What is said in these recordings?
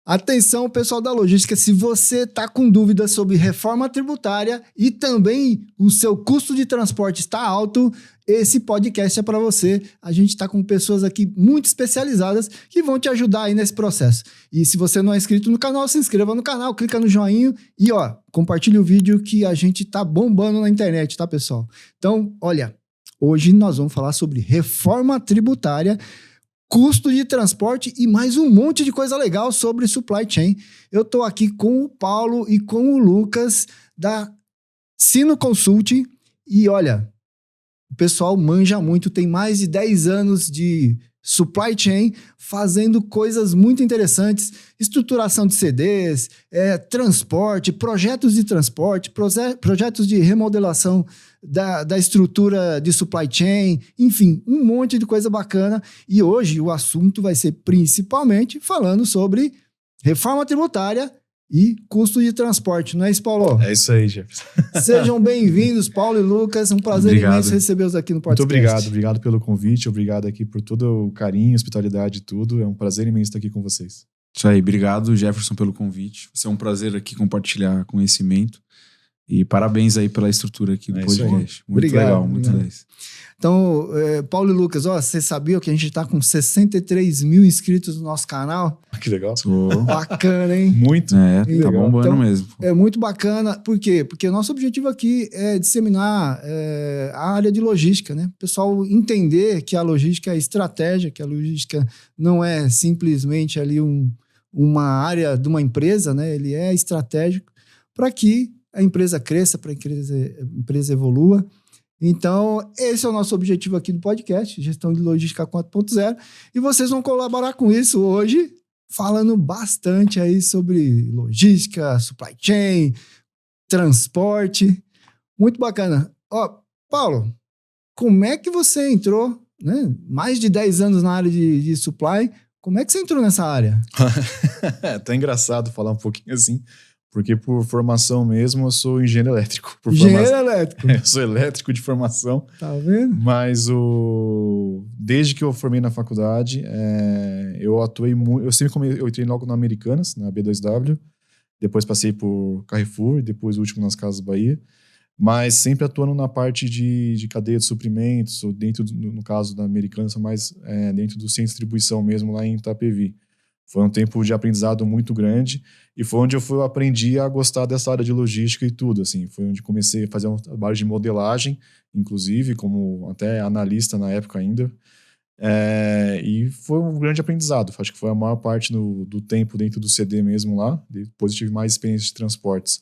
Atenção, pessoal da logística, se você está com dúvidas sobre reforma tributária e também o seu custo de transporte está alto, esse podcast é para você. A gente está com pessoas aqui muito especializadas que vão te ajudar aí nesse processo. E se você não é inscrito no canal, se inscreva no canal, clica no joinha e compartilha o vídeo que a gente tá bombando na internet, tá, pessoal? Então, olha, hoje nós vamos falar sobre reforma tributária, custo de transporte e mais um monte de coisa legal sobre supply chain. Eu tô aqui com o Paulo e com o Lucas da Sino Consult e olha, o pessoal manja muito, tem mais de 10 anos de supply chain, fazendo coisas muito interessantes, estruturação de CDs, transporte, projetos de transporte, projetos de remodelação da estrutura de supply chain, enfim, um monte de coisa bacana. E hoje o assunto vai ser principalmente falando sobre reforma tributária e custo de transporte, não é isso, Paulo? É isso aí, Jefferson. Sejam bem-vindos, Paulo e Lucas. Um prazer imenso recebê-los aqui no podcast. Muito obrigado pelo convite, obrigado aqui por todo o carinho, hospitalidade e tudo. É um prazer imenso estar aqui com vocês. Isso aí, obrigado, Jefferson, pelo convite. Vai ser um prazer aqui compartilhar conhecimento. E parabéns aí pela estrutura aqui do podcast. Muito obrigado, legal, muito legal. Então, Paulo e Lucas, vocês sabiam que a gente está com 63 mil inscritos no nosso canal? Que legal. Bacana, hein? Muito. Tá bombando então, mesmo. É muito bacana. Por quê? Porque o nosso objetivo aqui é disseminar a área de logística, né? O pessoal entender que a logística é estratégia, que a logística não é simplesmente ali uma área de uma empresa, né? Ele é estratégico para que a empresa cresça, para que a empresa evolua. Então, esse é o nosso objetivo aqui do podcast, Gestão de Logística 4.0, e vocês vão colaborar com isso hoje, falando bastante aí sobre logística, supply chain, transporte, muito bacana. Paulo, como é que você entrou, né? Mais de 10 anos na área de supply, como é que você entrou nessa área? Tá engraçado falar um pouquinho assim, porque por formação mesmo eu sou engenheiro elétrico. Elétrico? Eu sou elétrico de formação. Tá vendo? Mas desde que eu formei na faculdade, eu atuei muito. Eu entrei logo na Americanas, na B2W. Depois passei por Carrefour, depois o último nas Casas Bahia. Mas sempre atuando na parte de cadeia de suprimentos, ou dentro, no caso da Americanas, mais dentro do centro de distribuição mesmo, lá em Itapevi. Foi um tempo de aprendizado muito grande e foi onde eu aprendi a gostar dessa área de logística e tudo, assim. Foi onde comecei a fazer um trabalho de modelagem, inclusive, como até analista na época ainda. E foi um grande aprendizado. Acho que foi a maior parte do tempo dentro do CD mesmo lá. Depois eu tive mais experiência de transportes.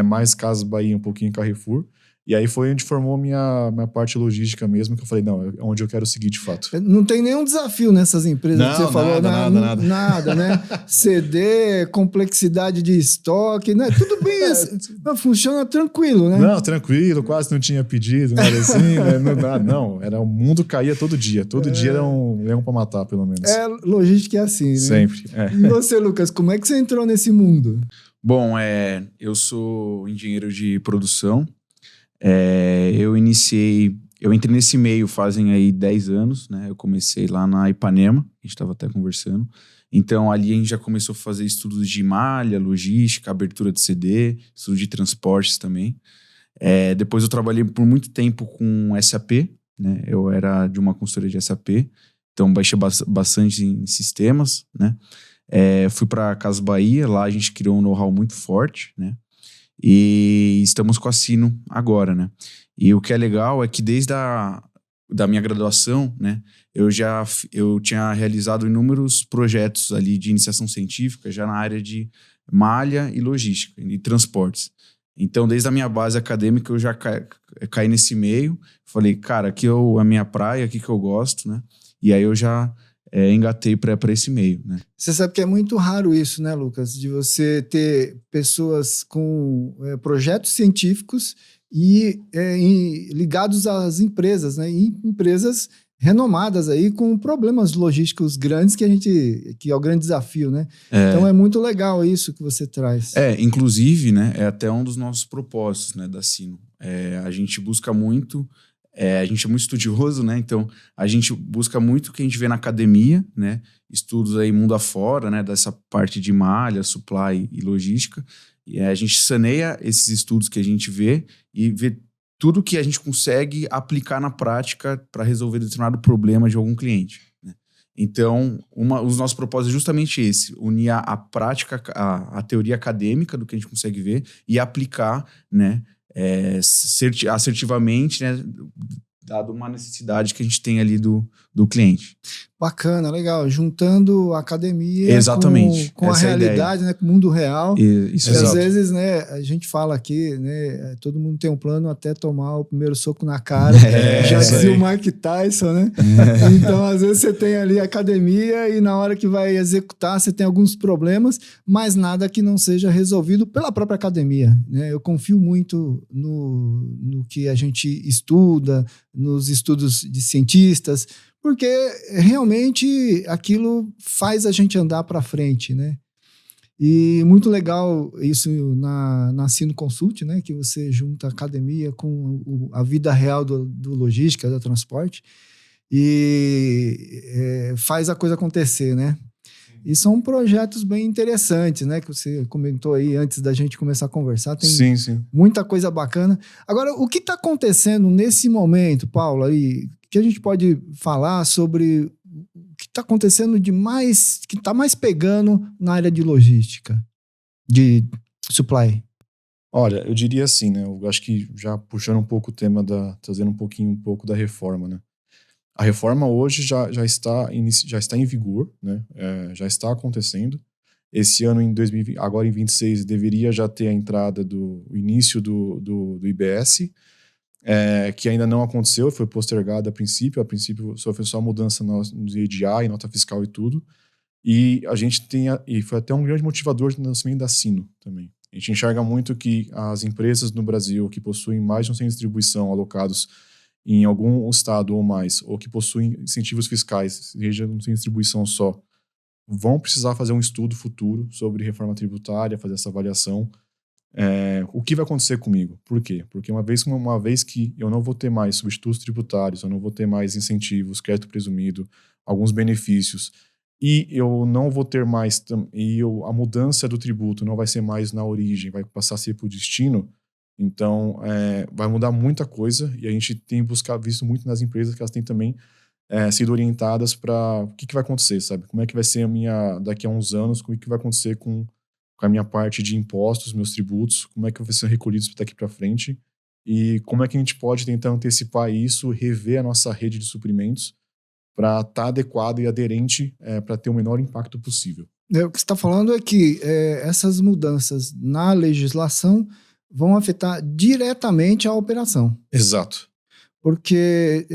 Mais Casas Bahia, um pouquinho em Carrefour. E aí foi onde formou minha parte logística mesmo, que eu falei, não, é onde eu quero seguir de fato. Não tem nenhum desafio nessas empresas que você falou. Nada. Nada, né? CD, complexidade de estoque, né? Tudo bem, funciona tranquilo, né? Não, tranquilo, quase não tinha pedido, nada assim, né? O mundo caía todo dia. Todo dia era um leão pra matar, pelo menos. Logística é assim, né? Sempre. E você, Lucas, como é que você entrou nesse mundo? Bom, eu sou engenheiro de produção. Eu entrei nesse meio fazem aí 10 anos, né? Eu comecei lá na Ipanema, a gente estava até conversando. Então, ali a gente já começou a fazer estudos de malha, logística, abertura de CD, estudo de transportes também. Depois eu trabalhei por muito tempo com SAP, né? Eu era de uma consultoria de SAP, então baixei bastante em sistemas, né? Fui para Casas Bahia, lá a gente criou um know-how muito forte, né? E estamos com a Sino agora, né? E o que é legal é que desde da minha graduação, né? Eu tinha realizado inúmeros projetos ali de iniciação científica já na área de malha e logística e transportes. Então, desde a minha base acadêmica, eu já caí nesse meio. Falei, cara, aqui é a minha praia, aqui que eu gosto, né? E aí eu já engatei para esse meio, né? Você sabe que é muito raro isso, né, Lucas? De você ter pessoas com projetos científicos e ligados às empresas, né? E empresas renomadas aí com problemas logísticos grandes que é o grande desafio, né? Então é muito legal isso que você traz. Inclusive, né? É até um dos nossos propósitos, né, da Sino. A gente busca muito A gente é muito estudioso, né? Então, a gente busca muito o que a gente vê na academia, né? Estudos aí mundo afora, né? Dessa parte de malha, supply e logística. E a gente saneia esses estudos que a gente vê e vê tudo que a gente consegue aplicar na prática para resolver determinado problema de algum cliente, né? Então, os nossos propósitos é justamente esse: unir a prática, a teoria acadêmica do que a gente consegue ver e aplicar, né, assertivamente, né, dado uma necessidade que a gente tem ali do cliente. Bacana, legal. Juntando a academia Exatamente. com a Essa é a realidade, né, com o mundo real. Isso, E às exato. vezes, né, a gente fala aqui, né, todo mundo tem um plano até tomar o primeiro soco na cara. Já isso dizia aí. o Mike Tyson, né? Então, às vezes você tem ali a academia e na hora que vai executar você tem alguns problemas, mas nada que não seja resolvido pela própria academia, né? Eu confio muito no que a gente estuda, nos estudos de cientistas, porque realmente aquilo faz a gente andar para frente, né? E muito legal isso na Sino Consult, né? Que você junta a academia com a vida real do logística, do transporte, e faz a coisa acontecer, né? E são projetos bem interessantes, né? Que você comentou aí antes da gente começar a conversar. Tem Sim. muita coisa bacana. Agora, o que está acontecendo nesse momento, Paulo, aí, que a gente pode falar sobre o que está acontecendo de mais, que está mais pegando na área de logística, de supply? Olha, eu diria assim, né? Eu acho que já puxando um pouco o tema trazendo um pouco da reforma, né? A reforma hoje já está em vigor, né? Já está acontecendo. Esse ano, agora em 26, deveria já ter a entrada do início do IBS, que ainda não aconteceu, foi postergado a princípio. A princípio só foi só mudança no EDI, nota fiscal e tudo. E a gente e foi até um grande motivador do nascimento da Sino também. A gente enxerga muito que as empresas no Brasil que possuem mais de um centro de distribuição alocados em algum estado ou mais, ou que possuem incentivos fiscais, seja um centro de distribuição só, vão precisar fazer um estudo futuro sobre reforma tributária, fazer essa avaliação. O que vai acontecer comigo? Por quê? Porque uma vez que eu não vou ter mais substitutos tributários, eu não vou ter mais incentivos, crédito presumido, alguns benefícios, e eu não vou ter mais, a mudança do tributo não vai ser mais na origem, vai passar a ser por destino. Então, vai mudar muita coisa, e a gente tem visto muito nas empresas que elas têm também sido orientadas para o que vai acontecer, sabe? Como é que vai ser daqui a uns anos, como é que vai acontecer com a minha parte de impostos, meus tributos, como é que vai ser recolhidos daqui para frente, e como é que a gente pode tentar antecipar isso, rever a nossa rede de suprimentos para estar adequado e aderente para ter o menor impacto possível. O que você está falando é que essas mudanças na legislação vão afetar diretamente a operação. Exato. Porque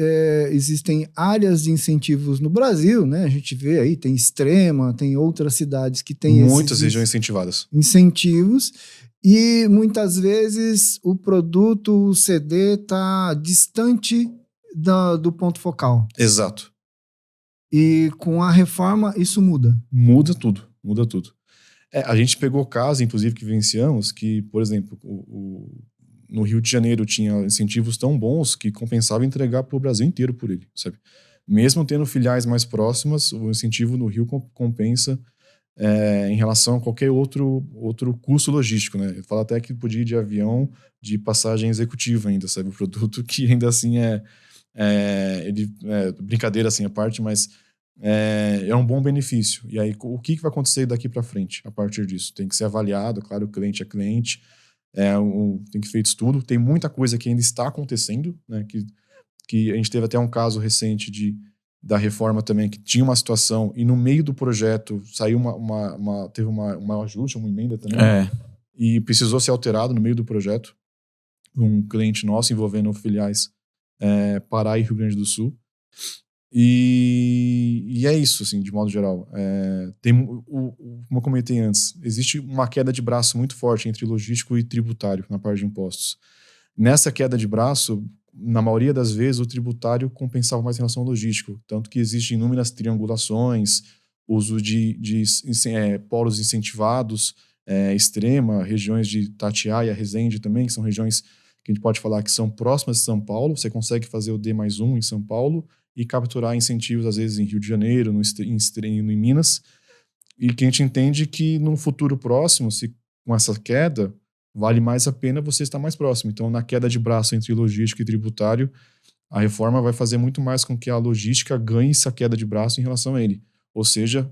existem áreas de incentivos no Brasil, né? A gente vê aí, tem Extrema, tem outras cidades que têm muitas regiões incentivadas. Incentivos, e muitas vezes o produto, o CD, está distante do ponto focal. Exato. E com a reforma, isso muda. Muda tudo. A gente pegou casos, inclusive, que vivenciamos, que, por exemplo, no Rio de Janeiro tinha incentivos tão bons que compensava entregar para o Brasil inteiro por ele, sabe? Mesmo tendo filiais mais próximas, o incentivo no Rio compensa em relação a qualquer outro custo logístico, né? Eu falo até que podia ir de avião de passagem executiva ainda, sabe? O produto que ainda assim brincadeira assim a parte, mas é um bom benefício. E aí, o que vai acontecer daqui para frente a partir disso? Tem que ser avaliado, claro, cliente é cliente, tem que ser feito estudo. Tem muita coisa que ainda está acontecendo, né? Que a gente teve até um caso recente da reforma também, que tinha uma situação e no meio do projeto saiu teve uma ajuste, uma emenda também, e precisou ser alterado no meio do projeto. Um cliente nosso envolvendo filiais Pará e Rio Grande do Sul. E é isso, assim, de modo geral. Como eu comentei antes, existe uma queda de braço muito forte entre logístico e tributário na parte de impostos. Nessa queda de braço, na maioria das vezes, o tributário compensava mais em relação ao logístico. Tanto que existem inúmeras triangulações, uso de polos incentivados, Extrema, regiões de Itatiaia, Resende também, que são regiões que a gente pode falar que são próximas de São Paulo, você consegue fazer o D+1 em São Paulo e capturar incentivos, às vezes, em Rio de Janeiro, em Minas, e que a gente entende que no futuro próximo, se com essa queda, vale mais a pena você estar mais próximo. Então, na queda de braço entre logístico e tributário, a reforma vai fazer muito mais com que a logística ganhe essa queda de braço em relação a ele. Ou seja,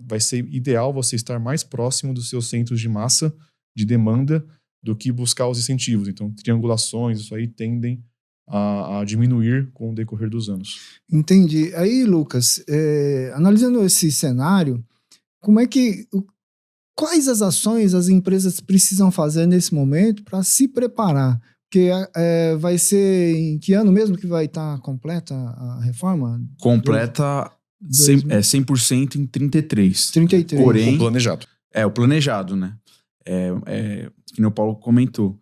vai ser ideal você estar mais próximo dos seus centros de massa, de demanda, do que buscar os incentivos. Então, triangulações, isso aí tendem a diminuir com o decorrer dos anos. Entendi. Aí, Lucas, analisando esse cenário, quais as ações as empresas precisam fazer nesse momento para se preparar? Porque vai ser em que ano mesmo que vai estar completa a reforma? Completa 100% em 33. 33. Porém, O planejado. o planejado, né? Que o Paulo comentou.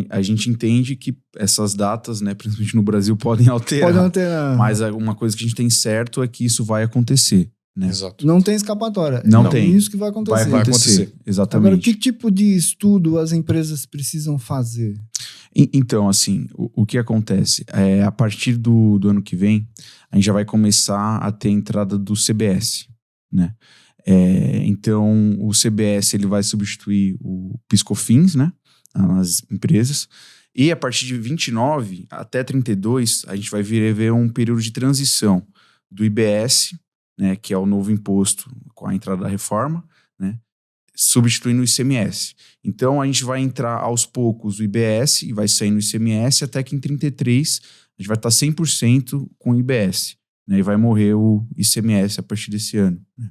A gente entende que essas datas, né, principalmente no Brasil, podem alterar. Mas uma coisa que a gente tem certo é que isso vai acontecer. Né? Exato. Não tem escapatória. Não tem. Isso que vai acontecer. Vai acontecer. Exatamente. Agora, que tipo de estudo as empresas precisam fazer? Então, assim, o que acontece? A partir do ano que vem, a gente já vai começar a ter a entrada do CBS, né? Então, o CBS ele vai substituir o PiscoFins, né? Nas empresas. E a partir de 29 até 32, a gente vai ver um período de transição do IBS, né, que é o novo imposto com a entrada da reforma, né, substituindo o ICMS. Então, a gente vai entrar aos poucos o IBS e vai sair no ICMS até que em 33 a gente vai estar 100% com o IBS, né, e vai morrer o ICMS a partir desse ano. Né.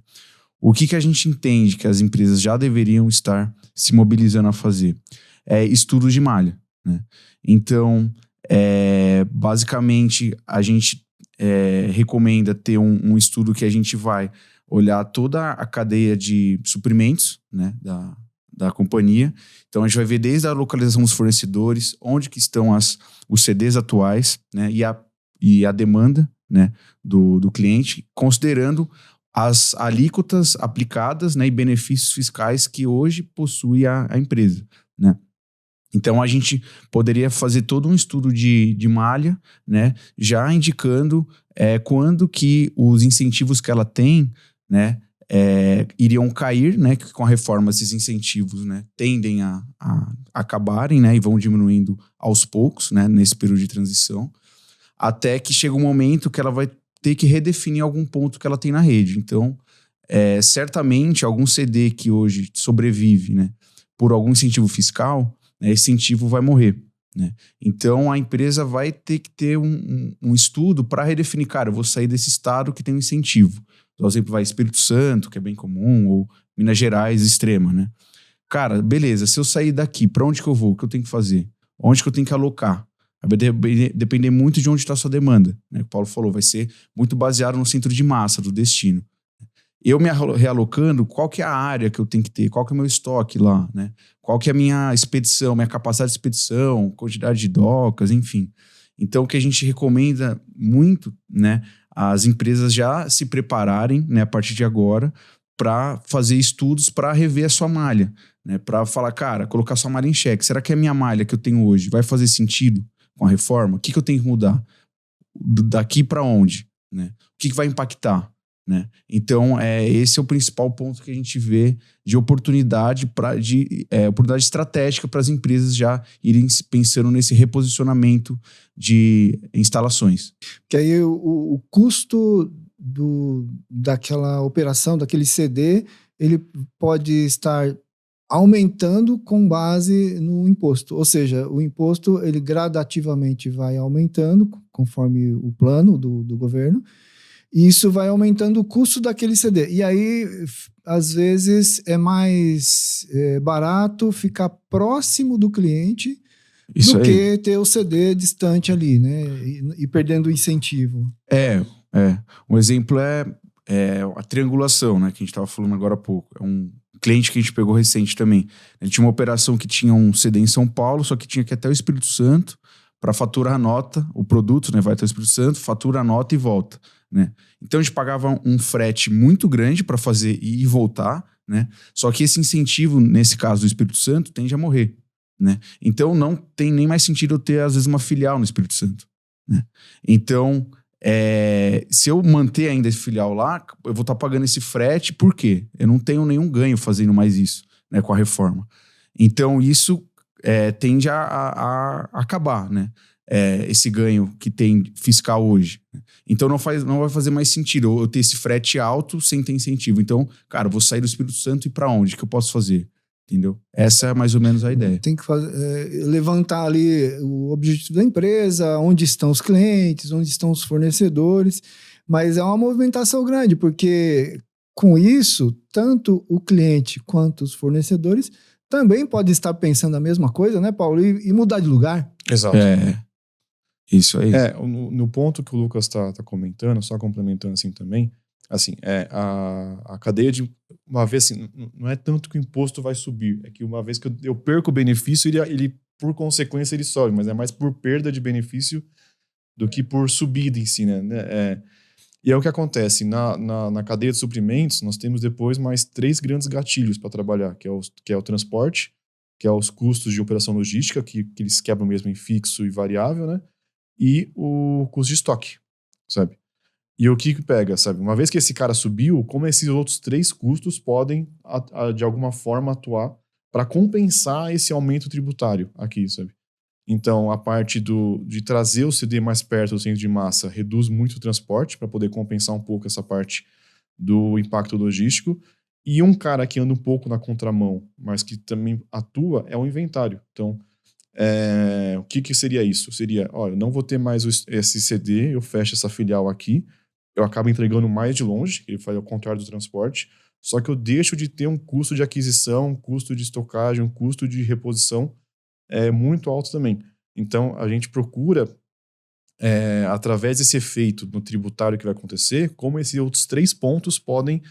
O que a gente entende que as empresas já deveriam estar se mobilizando a fazer? Estudos de malha. Né. Então, basicamente, a gente recomenda ter um estudo que a gente vai olhar toda a cadeia de suprimentos, né, da companhia. Então, a gente vai ver desde a localização dos fornecedores, onde que estão os CDs atuais, né, e a demanda, né, do cliente, considerando as alíquotas aplicadas, né, e benefícios fiscais que hoje possui a empresa. Né. Então, a gente poderia fazer todo um estudo de malha, né, já indicando quando que os incentivos que ela tem, né, iriam cair, né, que com a reforma esses incentivos, né, tendem a acabarem, né, e vão diminuindo aos poucos, né, nesse período de transição, até que chega um momento que ela vai ter que redefinir algum ponto que ela tem na rede. Então, certamente, algum CD que hoje sobrevive, né, por algum incentivo fiscal, esse incentivo vai morrer. Né? Então, a empresa vai ter que ter um estudo para redefinir, cara, eu vou sair desse estado que tem um incentivo. Por exemplo, vai Espírito Santo, que é bem comum, ou Minas Gerais, extrema. Né? Cara, beleza, se eu sair daqui, para onde que eu vou? O que eu tenho que fazer? Onde que eu tenho que alocar? Vai depender muito de onde está a sua demanda. Né? O Paulo falou, vai ser muito baseado no centro de massa, do destino. Eu me realocando, qual que é a área que eu tenho que ter? Qual que é o meu estoque lá? Né? Qual que é a minha expedição, minha capacidade de expedição, quantidade de docas, enfim. Então, o que a gente recomenda muito, né, as empresas já se prepararem, né, a partir de agora, para fazer estudos para rever a sua malha. Né, para falar, cara, colocar sua malha em xeque. Será que a minha malha que eu tenho hoje vai fazer sentido com a reforma? O que eu tenho que mudar? Daqui para onde? Né? O que vai impactar? Né? Então, esse é o principal ponto que a gente vê de oportunidade, oportunidade estratégica para as empresas já irem pensando nesse reposicionamento de instalações. Que aí o custo daquela operação, daquele CD, ele pode estar aumentando com base no imposto. Ou seja, o imposto ele gradativamente vai aumentando conforme o plano do governo. E isso vai aumentando o custo daquele CD. E aí, às vezes, é mais barato ficar próximo do cliente do que ter o CD distante ali, né? E perdendo o incentivo. Um exemplo é a triangulação, né? Que a gente estava falando agora há pouco. É um cliente que a gente pegou recente também. A gente tinha uma operação que tinha um CD em São Paulo, só que tinha que ir até o Espírito Santo para faturar a nota, o produto, né? Vai até o Espírito Santo, fatura a nota e volta. Né? Então a gente pagava um frete muito grande para fazer ir e voltar, né? Só que esse incentivo, nesse caso do Espírito Santo, tende a morrer. né? Então não tem nem mais sentido eu ter, às vezes, uma filial no Espírito Santo, né? Então, se eu manter ainda esse filial lá, eu vou estar pagando esse frete, por quê? Eu não tenho nenhum ganho fazendo mais isso, né, com a reforma. Então, isso tende a acabar, né? Esse ganho que tem fiscal hoje. Então, não vai fazer mais sentido eu ter esse frete alto sem ter incentivo. Então, cara, eu vou sair do Espírito Santo e para onde que eu posso fazer? Entendeu? Essa é mais ou menos a ideia. Tem que levantar ali o objetivo da empresa, onde estão os clientes, onde estão os fornecedores, mas é uma movimentação grande, porque com isso, tanto o cliente quanto os fornecedores também podem estar pensando a mesma coisa, né, Paulo? E mudar de lugar. Exato. Isso aí. No ponto que o Lucas tá comentando, só complementando assim também, assim, a cadeia de... Uma vez, assim, não é tanto que o imposto vai subir, é que uma vez que eu perco o benefício, ele por consequência, ele sobe, mas é mais por perda de benefício do que por subida em si, né? E é o que acontece, na cadeia de suprimentos, nós temos depois mais 3 grandes gatilhos para trabalhar, que é o transporte, que é os custos de operação logística, que eles quebram mesmo em fixo e variável, né? E o custo de estoque, sabe? E o que pega, sabe? Uma vez que esse cara subiu, como esses outros 3 custos podem, de alguma forma, atuar para compensar esse aumento tributário aqui, sabe? Então, a parte de trazer o CD mais perto do centro de massa reduz muito o transporte para poder compensar um pouco essa parte do impacto logístico. E um cara que anda um pouco na contramão, mas que também atua, é o inventário. Então, o que seria isso? Seria, eu não vou ter mais esse CD, eu fecho essa filial aqui, eu acabo entregando mais de longe, ele faz ao contrário do transporte, só que eu deixo de ter um custo de aquisição, um custo de estocagem, um custo de reposição muito alto também. Então, a gente procura, através desse efeito no tributário que vai acontecer, como esses outros 3 pontos podem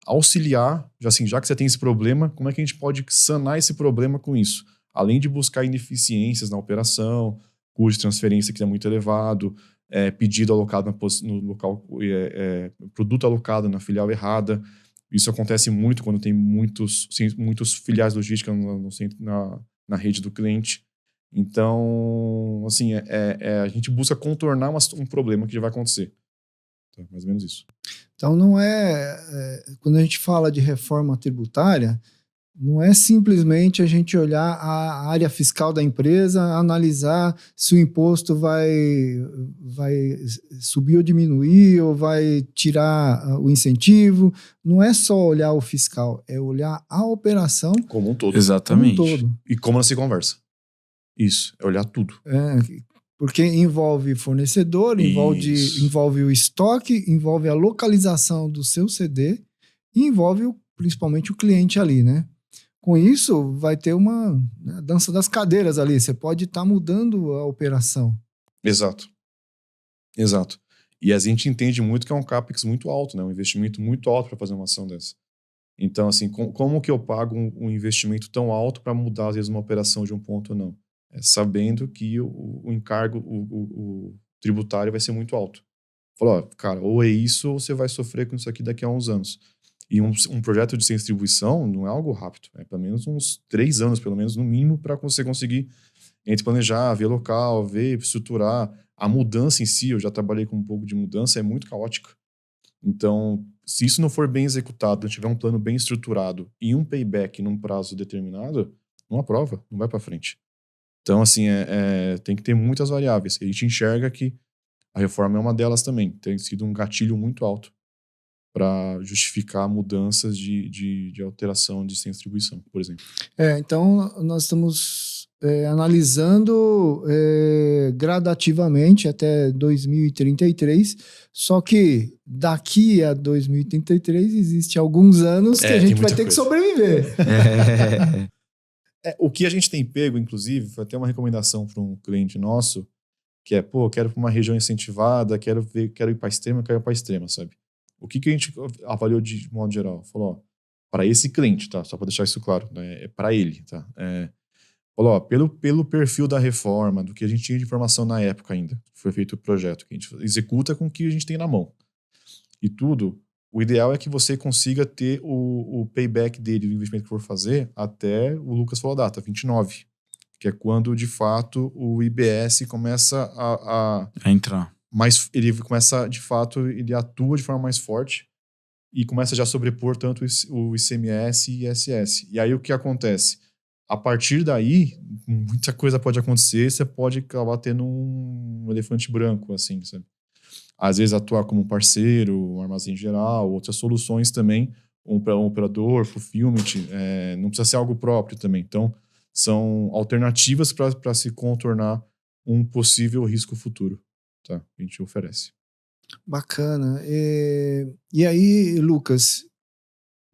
auxiliar, já que você tem esse problema, como é que a gente pode sanar esse problema com isso? Além de buscar ineficiências na operação, custo de transferência que é muito elevado, pedido alocado no local, produto alocado na filial errada. Isso acontece muito quando tem muitos filiais logísticas na rede do cliente. Então, assim, a gente busca contornar um problema que já vai acontecer. Então, mais ou menos isso. Então, não quando a gente fala de reforma tributária, não é simplesmente a gente olhar a área fiscal da empresa, analisar se o imposto vai subir ou diminuir, ou vai tirar o incentivo. Não é só olhar o fiscal, é olhar a operação como um todo. Exatamente. Como um todo. E como ela se conversa. Isso, é olhar tudo. Porque envolve fornecedor, envolve o estoque, envolve a localização do seu CD e envolve principalmente o cliente ali, né? Com isso, vai ter uma dança das cadeiras ali. Você pode estar mudando a operação. Exato. E a gente entende muito que é um CAPEX muito alto, né? Um investimento muito alto para fazer uma ação dessa. Então, assim, como que eu pago um investimento tão alto para mudar, às vezes, uma operação de um ponto ou não? Sabendo que o encargo, o tributário vai ser muito alto. Falou, cara, ou é isso ou você vai sofrer com isso aqui daqui a uns anos. E um projeto de distribuição não é algo rápido. É pelo menos uns 3 anos, pelo menos, no mínimo, para você conseguir planejar, ver local, ver, estruturar. A mudança em si, eu já trabalhei com um pouco de mudança, é muito caótica. Então, se isso não for bem executado, não tiver um plano bem estruturado e um payback num prazo determinado, não aprova, não vai para frente. Então, assim, tem que ter muitas variáveis. A gente enxerga que a reforma é uma delas também. Tem sido um gatilho muito alto para justificar mudanças de alteração de sem distribuição, por exemplo. Então, nós estamos analisando gradativamente até 2033, só que daqui a 2033 existe alguns anos que a gente vai ter que sobreviver. O que a gente tem pego, inclusive, foi até uma recomendação para um cliente nosso, que quero ir para uma região incentivada, quero ir para extrema, quero ir para extrema, sabe? O que a gente avaliou de modo geral? Falou, para esse cliente, tá? Só para deixar isso claro, né? É para ele, tá? Falou, pelo perfil da reforma, do que a gente tinha de informação na época ainda, foi feito o projeto, que a gente executa com o que a gente tem na mão. E tudo, o ideal é que você consiga ter o payback dele, do investimento que for fazer, até o Lucas falou a data, 29. que é quando, de fato, o IBS começa A entrar. Mas ele começa, de fato, ele atua de forma mais forte e começa já a sobrepor tanto o ICMS e ISS. E aí o que acontece? A partir daí, muita coisa pode acontecer, você pode acabar tendo um elefante branco, assim, sabe? Às vezes atuar como parceiro, um armazém geral, outras soluções também, um operador, fulfillment, não precisa ser algo próprio também. Então, são alternativas para se contornar um possível risco futuro, tá? Que a gente oferece. Bacana. E aí, Lucas,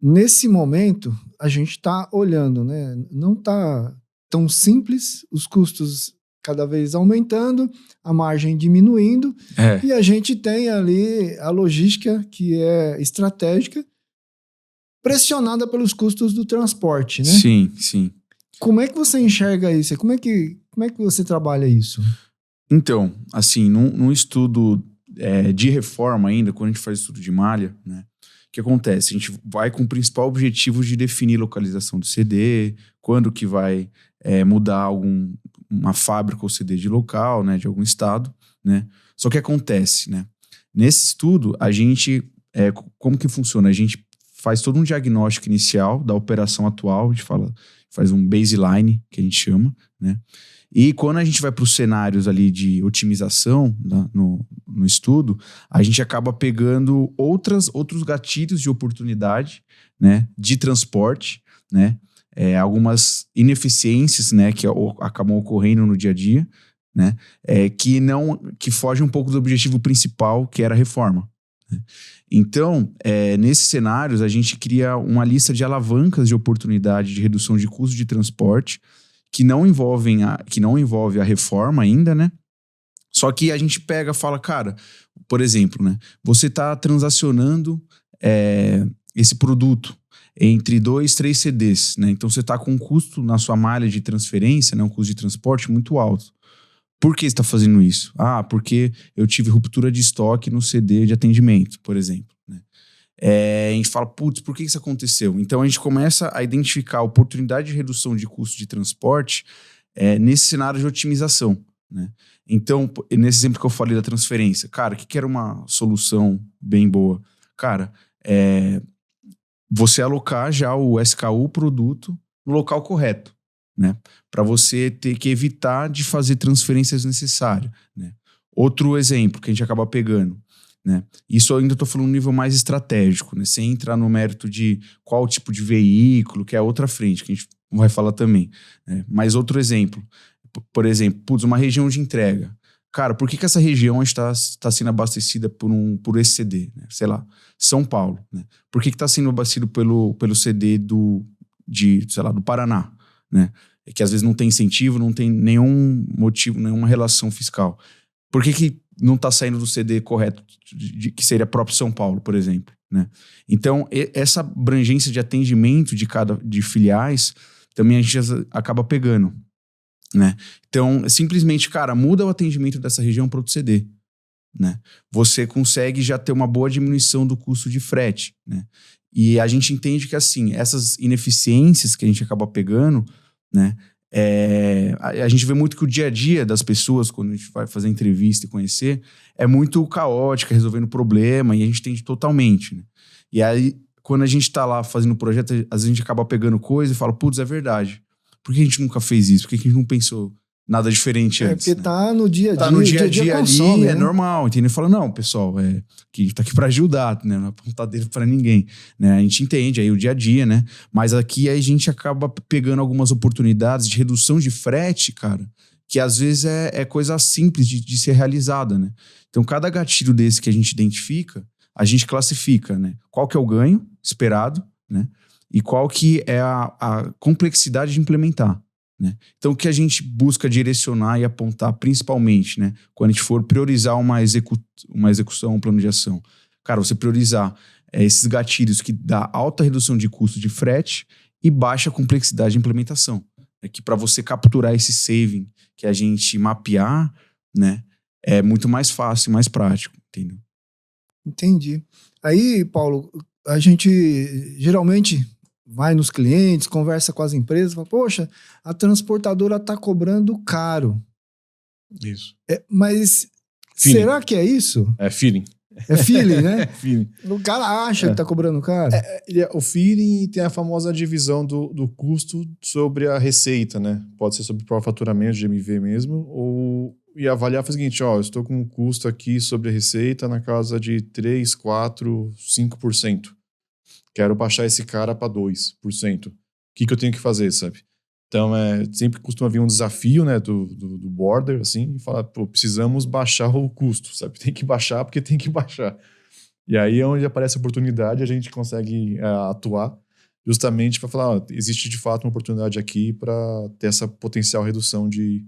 nesse momento, a gente está olhando, né? Não está tão simples, os custos cada vez aumentando, a margem diminuindo, e a gente tem ali a logística, que é estratégica, pressionada pelos custos do transporte, né? Sim, sim. Como é que você enxerga isso? Como é que você trabalha isso? Então, assim, num estudo de reforma ainda, quando a gente faz estudo de malha, né? O que acontece? A gente vai com o principal objetivo de definir localização do CD, quando que vai mudar uma fábrica ou CD de local, né? De algum estado, né? Só que acontece, né? Nesse estudo, a gente... como que funciona? A gente faz todo um diagnóstico inicial da operação atual, a gente faz um baseline, que a gente chama, né? E quando a gente vai para os cenários ali de otimização no estudo, a gente acaba pegando outros gatilhos de oportunidade, né, de transporte, né, algumas ineficiências, né, que acabam ocorrendo no dia a dia, né, que fogem um pouco do objetivo principal, que era a reforma. Né? Então, nesses cenários, a gente cria uma lista de alavancas de oportunidade de redução de custo de transporte, que não envolve a reforma ainda, né? Só que a gente pega e fala, cara, por exemplo, né? Você está transacionando esse produto entre 2, 3 CDs, né? Então você está com um custo na sua malha de transferência, né? Um custo de transporte muito alto. Por que você está fazendo isso? Ah, porque eu tive ruptura de estoque no CD de atendimento, por exemplo, né? A gente fala, putz, por que isso aconteceu? Então a gente começa a identificar a oportunidade de redução de custo de transporte nesse cenário de otimização, né? Então, nesse exemplo que eu falei da transferência, cara, o que era uma solução bem boa? Cara, você alocar já o SKU produto no local correto, né? Para você ter que evitar de fazer transferências necessárias, né? Outro exemplo que a gente acaba pegando, né? Isso eu ainda estou falando um nível mais estratégico, né? Sem entrar no mérito de qual tipo de veículo, que é outra frente, que a gente vai falar também, né? Mas outro exemplo, por exemplo, uma região de entrega. Cara, por que essa região está sendo abastecida por esse CD? Né? Sei lá, São Paulo. Né? Por que está sendo abastecido pelo CD do Paraná? Né? Que às vezes não tem incentivo, não tem nenhum motivo, nenhuma relação fiscal. Por que não está saindo do CD correto, que seria próprio São Paulo, por exemplo, né? Então, essa abrangência de atendimento de filiais, também a gente acaba pegando, né? Então, simplesmente, cara, muda o atendimento dessa região para outro CD, né? Você consegue já ter uma boa diminuição do custo de frete, né? E a gente entende que, assim, essas ineficiências que a gente acaba pegando, né? A gente vê muito que o dia a dia das pessoas, quando a gente vai fazer entrevista e conhecer, é muito caótica, resolvendo problema, e a gente entende totalmente, né? E aí, quando a gente tá lá fazendo o projeto, às vezes a gente acaba pegando coisa e fala, putz, é verdade. Por que a gente nunca fez isso? Por que a gente não pensou nada diferente antes? Porque né? tá no dia a dia. Tá no dia a dia consome, ali, né? é normal, entendeu? Fala, não, pessoal, que a gente tá aqui pra ajudar, né? Não é apontar dedo pra ninguém, né? A gente entende aí o dia a dia, né? Mas aqui a gente acaba pegando algumas oportunidades de redução de frete, cara, que às vezes é coisa simples de ser realizada, né? Então, cada gatilho desse que a gente identifica, a gente classifica, né? Qual que é o ganho esperado, né? E qual que é a complexidade de implementar. Né? Então, o que a gente busca direcionar e apontar principalmente, né, quando a gente for priorizar uma execução, um plano de ação, cara, você priorizar esses gatilhos que dá alta redução de custo de frete e baixa complexidade de implementação. É que para você capturar esse saving que a gente mapear, né, é muito mais fácil e mais prático, entendeu? Entendi. Aí, Paulo, a gente geralmente vai nos clientes, conversa com as empresas, fala, poxa, a transportadora tá cobrando caro. Isso. Mas Feeling. será que é isso? É feeling. É feeling, né? Feeling. O cara acha que tá cobrando caro. O feeling tem a famosa divisão do custo sobre a receita, né? Pode ser sobre o próprio faturamento de MV mesmo, e avaliar o seguinte, eu estou com um custo aqui sobre a receita na casa de 3, 4, 5%. Quero baixar esse cara para 2%. O que eu tenho que fazer, sabe? Então, sempre costuma vir um desafio, né, do border, assim, e falar, precisamos baixar o custo, sabe? Tem que baixar porque tem que baixar. E aí é onde aparece a oportunidade, a gente consegue atuar justamente para falar, existe de fato uma oportunidade aqui para ter essa potencial redução de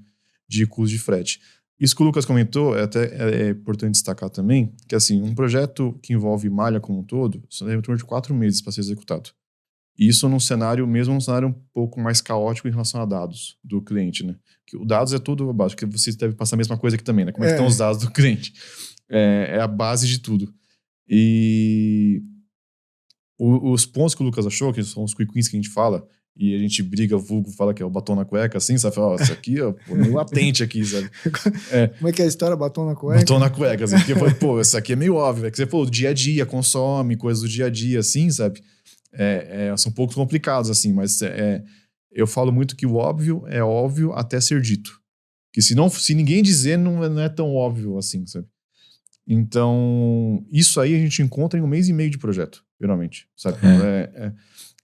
custo de frete. Isso que o Lucas comentou, é importante destacar também, que assim, um projeto que envolve malha como um todo, só leva em torno de 4 meses para ser executado. Isso num cenário um pouco mais caótico em relação a dados do cliente, né? Que o dados é tudo abaixo, que você deve passar a mesma coisa aqui também, né? Como é que estão os dados do cliente? É a base de tudo. E os pontos que o Lucas achou, que são os quick wins que a gente fala, e a gente briga, vulgo, fala que é o batom na cueca, assim, sabe? Isso aqui, meio latente aqui, sabe? Como é que é a história? Batom na cueca? Batom na cueca, assim, porque isso aqui é meio óbvio, é que você falou, dia a dia, consome, coisas do dia a dia, assim, sabe? São um pouco complicados, assim, mas eu falo muito que o óbvio é óbvio até ser dito. Que se ninguém dizer, não é tão óbvio assim, sabe? Então, isso aí a gente encontra em 1 mês e meio de projeto, geralmente, sabe?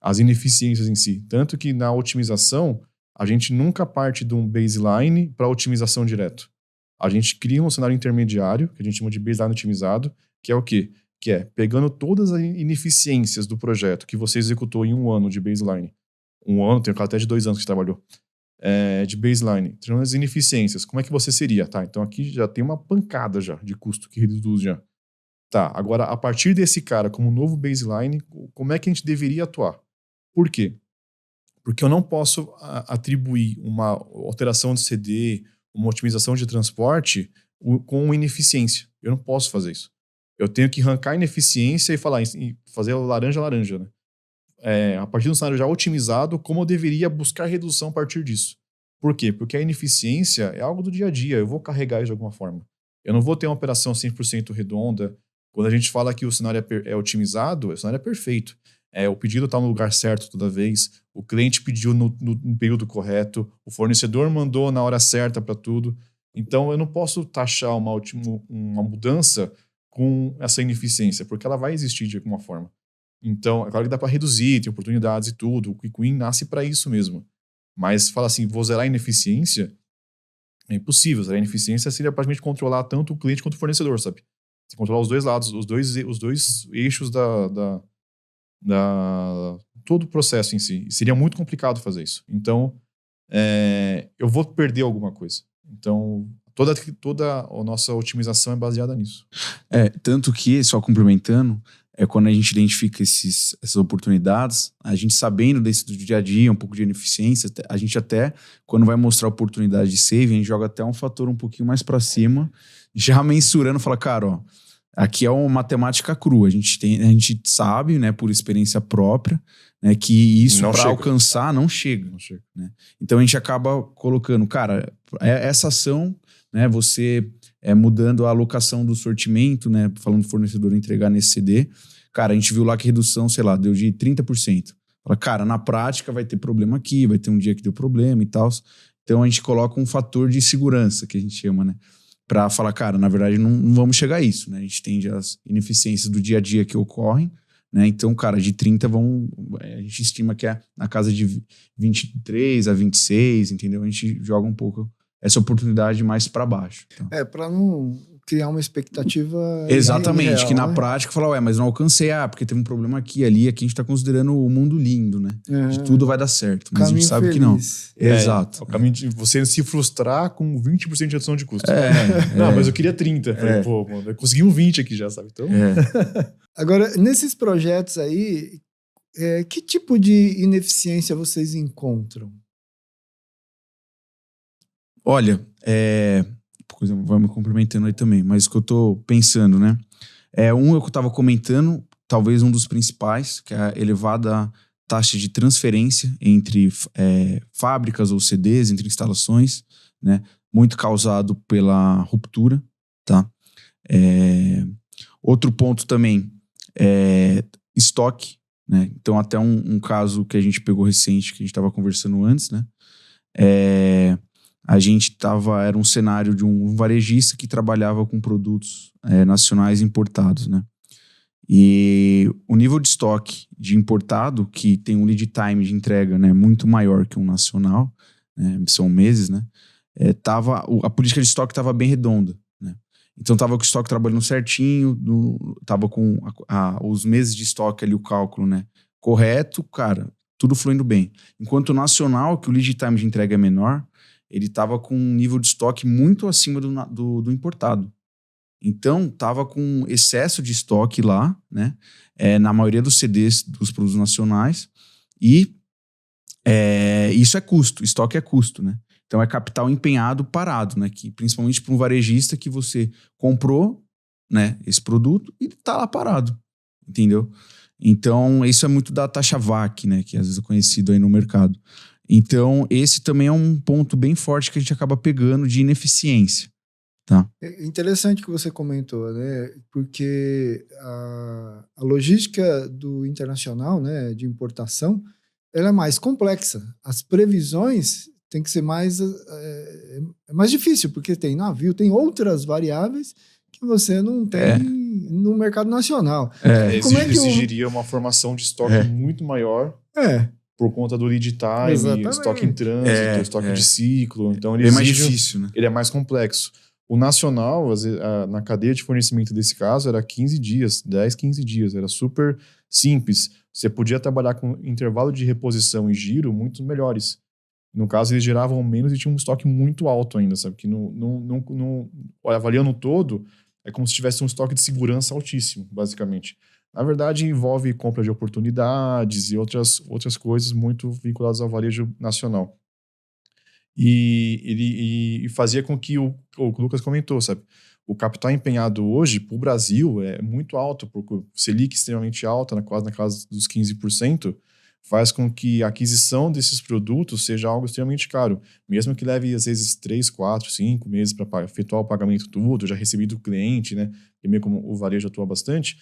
As ineficiências em si. Tanto que na otimização, a gente nunca parte de um baseline para otimização direto. A gente cria um cenário intermediário, que a gente chama de baseline otimizado, que é o quê? Que é pegando todas as ineficiências do projeto que você executou em 1 ano de baseline. 1 ano, tem até de 2 anos que você trabalhou. De baseline. Tirando as ineficiências, como é que você seria? Tá, então aqui já tem uma pancada já de custo que reduz já. Tá, agora a partir desse cara como novo baseline, como é que a gente deveria atuar? Por quê? Porque eu não posso atribuir uma alteração de CD, uma otimização de transporte com ineficiência. Eu não posso fazer isso. Eu tenho que arrancar a ineficiência e fazer laranja, né? A partir do cenário já otimizado, como eu deveria buscar redução a partir disso. Por quê? Porque a ineficiência é algo do dia a dia, eu vou carregar isso de alguma forma. Eu não vou ter uma operação 100% redonda. Quando a gente fala que o cenário é otimizado, o cenário é perfeito. O pedido está no lugar certo toda vez, o cliente pediu no período correto, o fornecedor mandou na hora certa para tudo. Então, eu não posso taxar uma mudança com essa ineficiência, porque ela vai existir de alguma forma. Então, é claro que dá para reduzir, tem oportunidades e tudo, o Quick Win nasce para isso mesmo. Mas fala assim, vou zerar a ineficiência, é impossível. Zerar a ineficiência seria praticamente controlar tanto o cliente quanto o fornecedor, sabe? Você controlar os dois lados, os dois eixos todo o processo em si. Seria muito complicado fazer isso. Então, eu vou perder alguma coisa. Então, toda a nossa otimização é baseada nisso. Tanto que, só complementando, quando a gente identifica essas oportunidades, a gente sabendo desse do dia a dia, um pouco de ineficiência, a gente até, quando vai mostrar a oportunidade de saving, a gente joga até um fator um pouquinho mais para cima, já mensurando, fala, cara, aqui é uma matemática crua, a gente sabe, né, por experiência própria, né, que isso para alcançar não chega. Né? Então a gente acaba colocando, cara, essa ação, né, você mudando a alocação do sortimento, né, falando do fornecedor entregar nesse CD, cara, a gente viu lá que a redução, sei lá, deu de 30%. Fala, cara, na prática vai ter problema aqui, vai ter um dia que deu problema e tal. Então a gente coloca um fator de segurança, que a gente chama, né, para falar, cara, na verdade não vamos chegar a isso, né, a gente tem já as ineficiências do dia a dia que ocorrem, né, então, cara, de 30 a gente estima que é na casa de 23 a 26, entendeu? A gente joga um pouco essa oportunidade mais para baixo. Então. Para não criar uma expectativa... Exatamente, irreal, que na né? prática fala, mas não alcancei, porque teve um problema aqui, ali, aqui a gente tá considerando o mundo lindo, né? De tudo vai dar certo, mas caminho a gente sabe feliz. Que não. Exato. O caminho de você se frustrar com 20% de redução de custo. Não, mas eu queria 30. Falei, pô, mano, eu consegui um 20 aqui já, sabe? Então... Agora, nesses projetos aí, que tipo de ineficiência vocês encontram? Olha, vamos complementando aí também, mas o que eu tô pensando, né? É que eu tava comentando, talvez um dos principais, que é a elevada taxa de transferência entre fábricas ou CDs, entre instalações, né? Muito causado pela ruptura, tá? Outro ponto também é estoque, né? Então, até um caso que a gente pegou recente, que a gente estava conversando antes, né? Era um cenário de um varejista que trabalhava com produtos nacionais importados, né? E o nível de estoque de importado, que tem um lead time de entrega, né, muito maior que um nacional, né, são meses, né? A política de estoque estava bem redonda, né? Então estava com o estoque trabalhando certinho, estava com os meses de estoque ali, o cálculo, né, correto, cara, tudo fluindo bem. Enquanto o nacional, que o lead time de entrega é menor, ele estava com um nível de estoque muito acima do importado. Então, estava com excesso de estoque lá, né? Na maioria dos CDs dos produtos nacionais. E isso é custo, estoque é custo, né? Então, é capital empenhado parado, né? Que, principalmente para um varejista que você comprou, né, esse produto e está lá parado, entendeu? Então, isso é muito da taxa VAC, né? Que às vezes é conhecido aí no mercado. Então, esse também é um ponto bem forte que a gente acaba pegando de ineficiência. Tá. É interessante que você comentou, né? Porque a logística do internacional, né, de importação, ela é mais complexa. As previsões têm que ser mais difícil, porque tem navio, tem outras variáveis que você não tem no mercado nacional. Como é que exigiria uma formação de estoque muito maior. Por conta do lead time, estoque em trânsito, estoque de ciclo. Então, ele mais difícil, né? Ele é mais complexo. O nacional, na cadeia de fornecimento desse caso, era 15 dias, 10, 15 dias. Era super simples. Você podia trabalhar com intervalo de reposição e giro muito melhores. No caso, eles geravam menos e tinham um estoque muito alto ainda, sabe? Que avaliando todo, é como se tivesse um estoque de segurança altíssimo, basicamente. Na verdade, envolve compra de oportunidades e outras coisas muito vinculadas ao varejo nacional. E fazia com que o Lucas comentou, sabe? O capital empenhado hoje para o Brasil é muito alto, porque o Selic extremamente alta, quase na casa dos 15%, faz com que a aquisição desses produtos seja algo extremamente caro. Mesmo que leve, às vezes, 3, 4, 5 meses para efetuar o pagamento tudo, já recebido do cliente, né? E meio como o varejo atua bastante,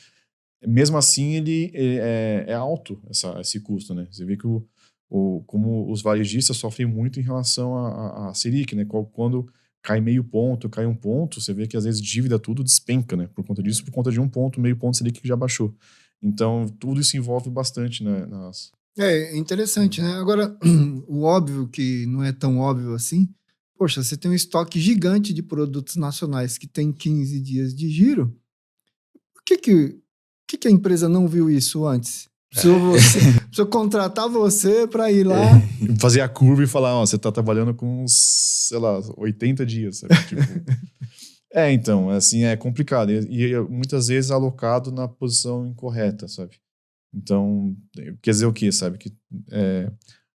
mesmo assim ele é alto esse custo, né? Você vê que como os varejistas sofrem muito em relação a Selic, né? Quando cai meio ponto, cai um ponto, você vê que às vezes dívida tudo despenca, né? Por conta disso, por conta de um ponto, meio ponto Selic que já baixou. Então, tudo isso envolve bastante, né? É interessante, né? Agora, o óbvio que não é tão óbvio assim, poxa, você tem um estoque gigante de produtos nacionais que tem 15 dias de giro, por que a empresa não viu isso antes? Precisa contratar você para ir lá. Fazer a curva e falar, ó, você tá trabalhando com uns, sei lá, 80 dias, sabe? Tipo... então, assim, é complicado. E muitas vezes alocado na posição incorreta, sabe? Então, quer dizer o quê, sabe? Que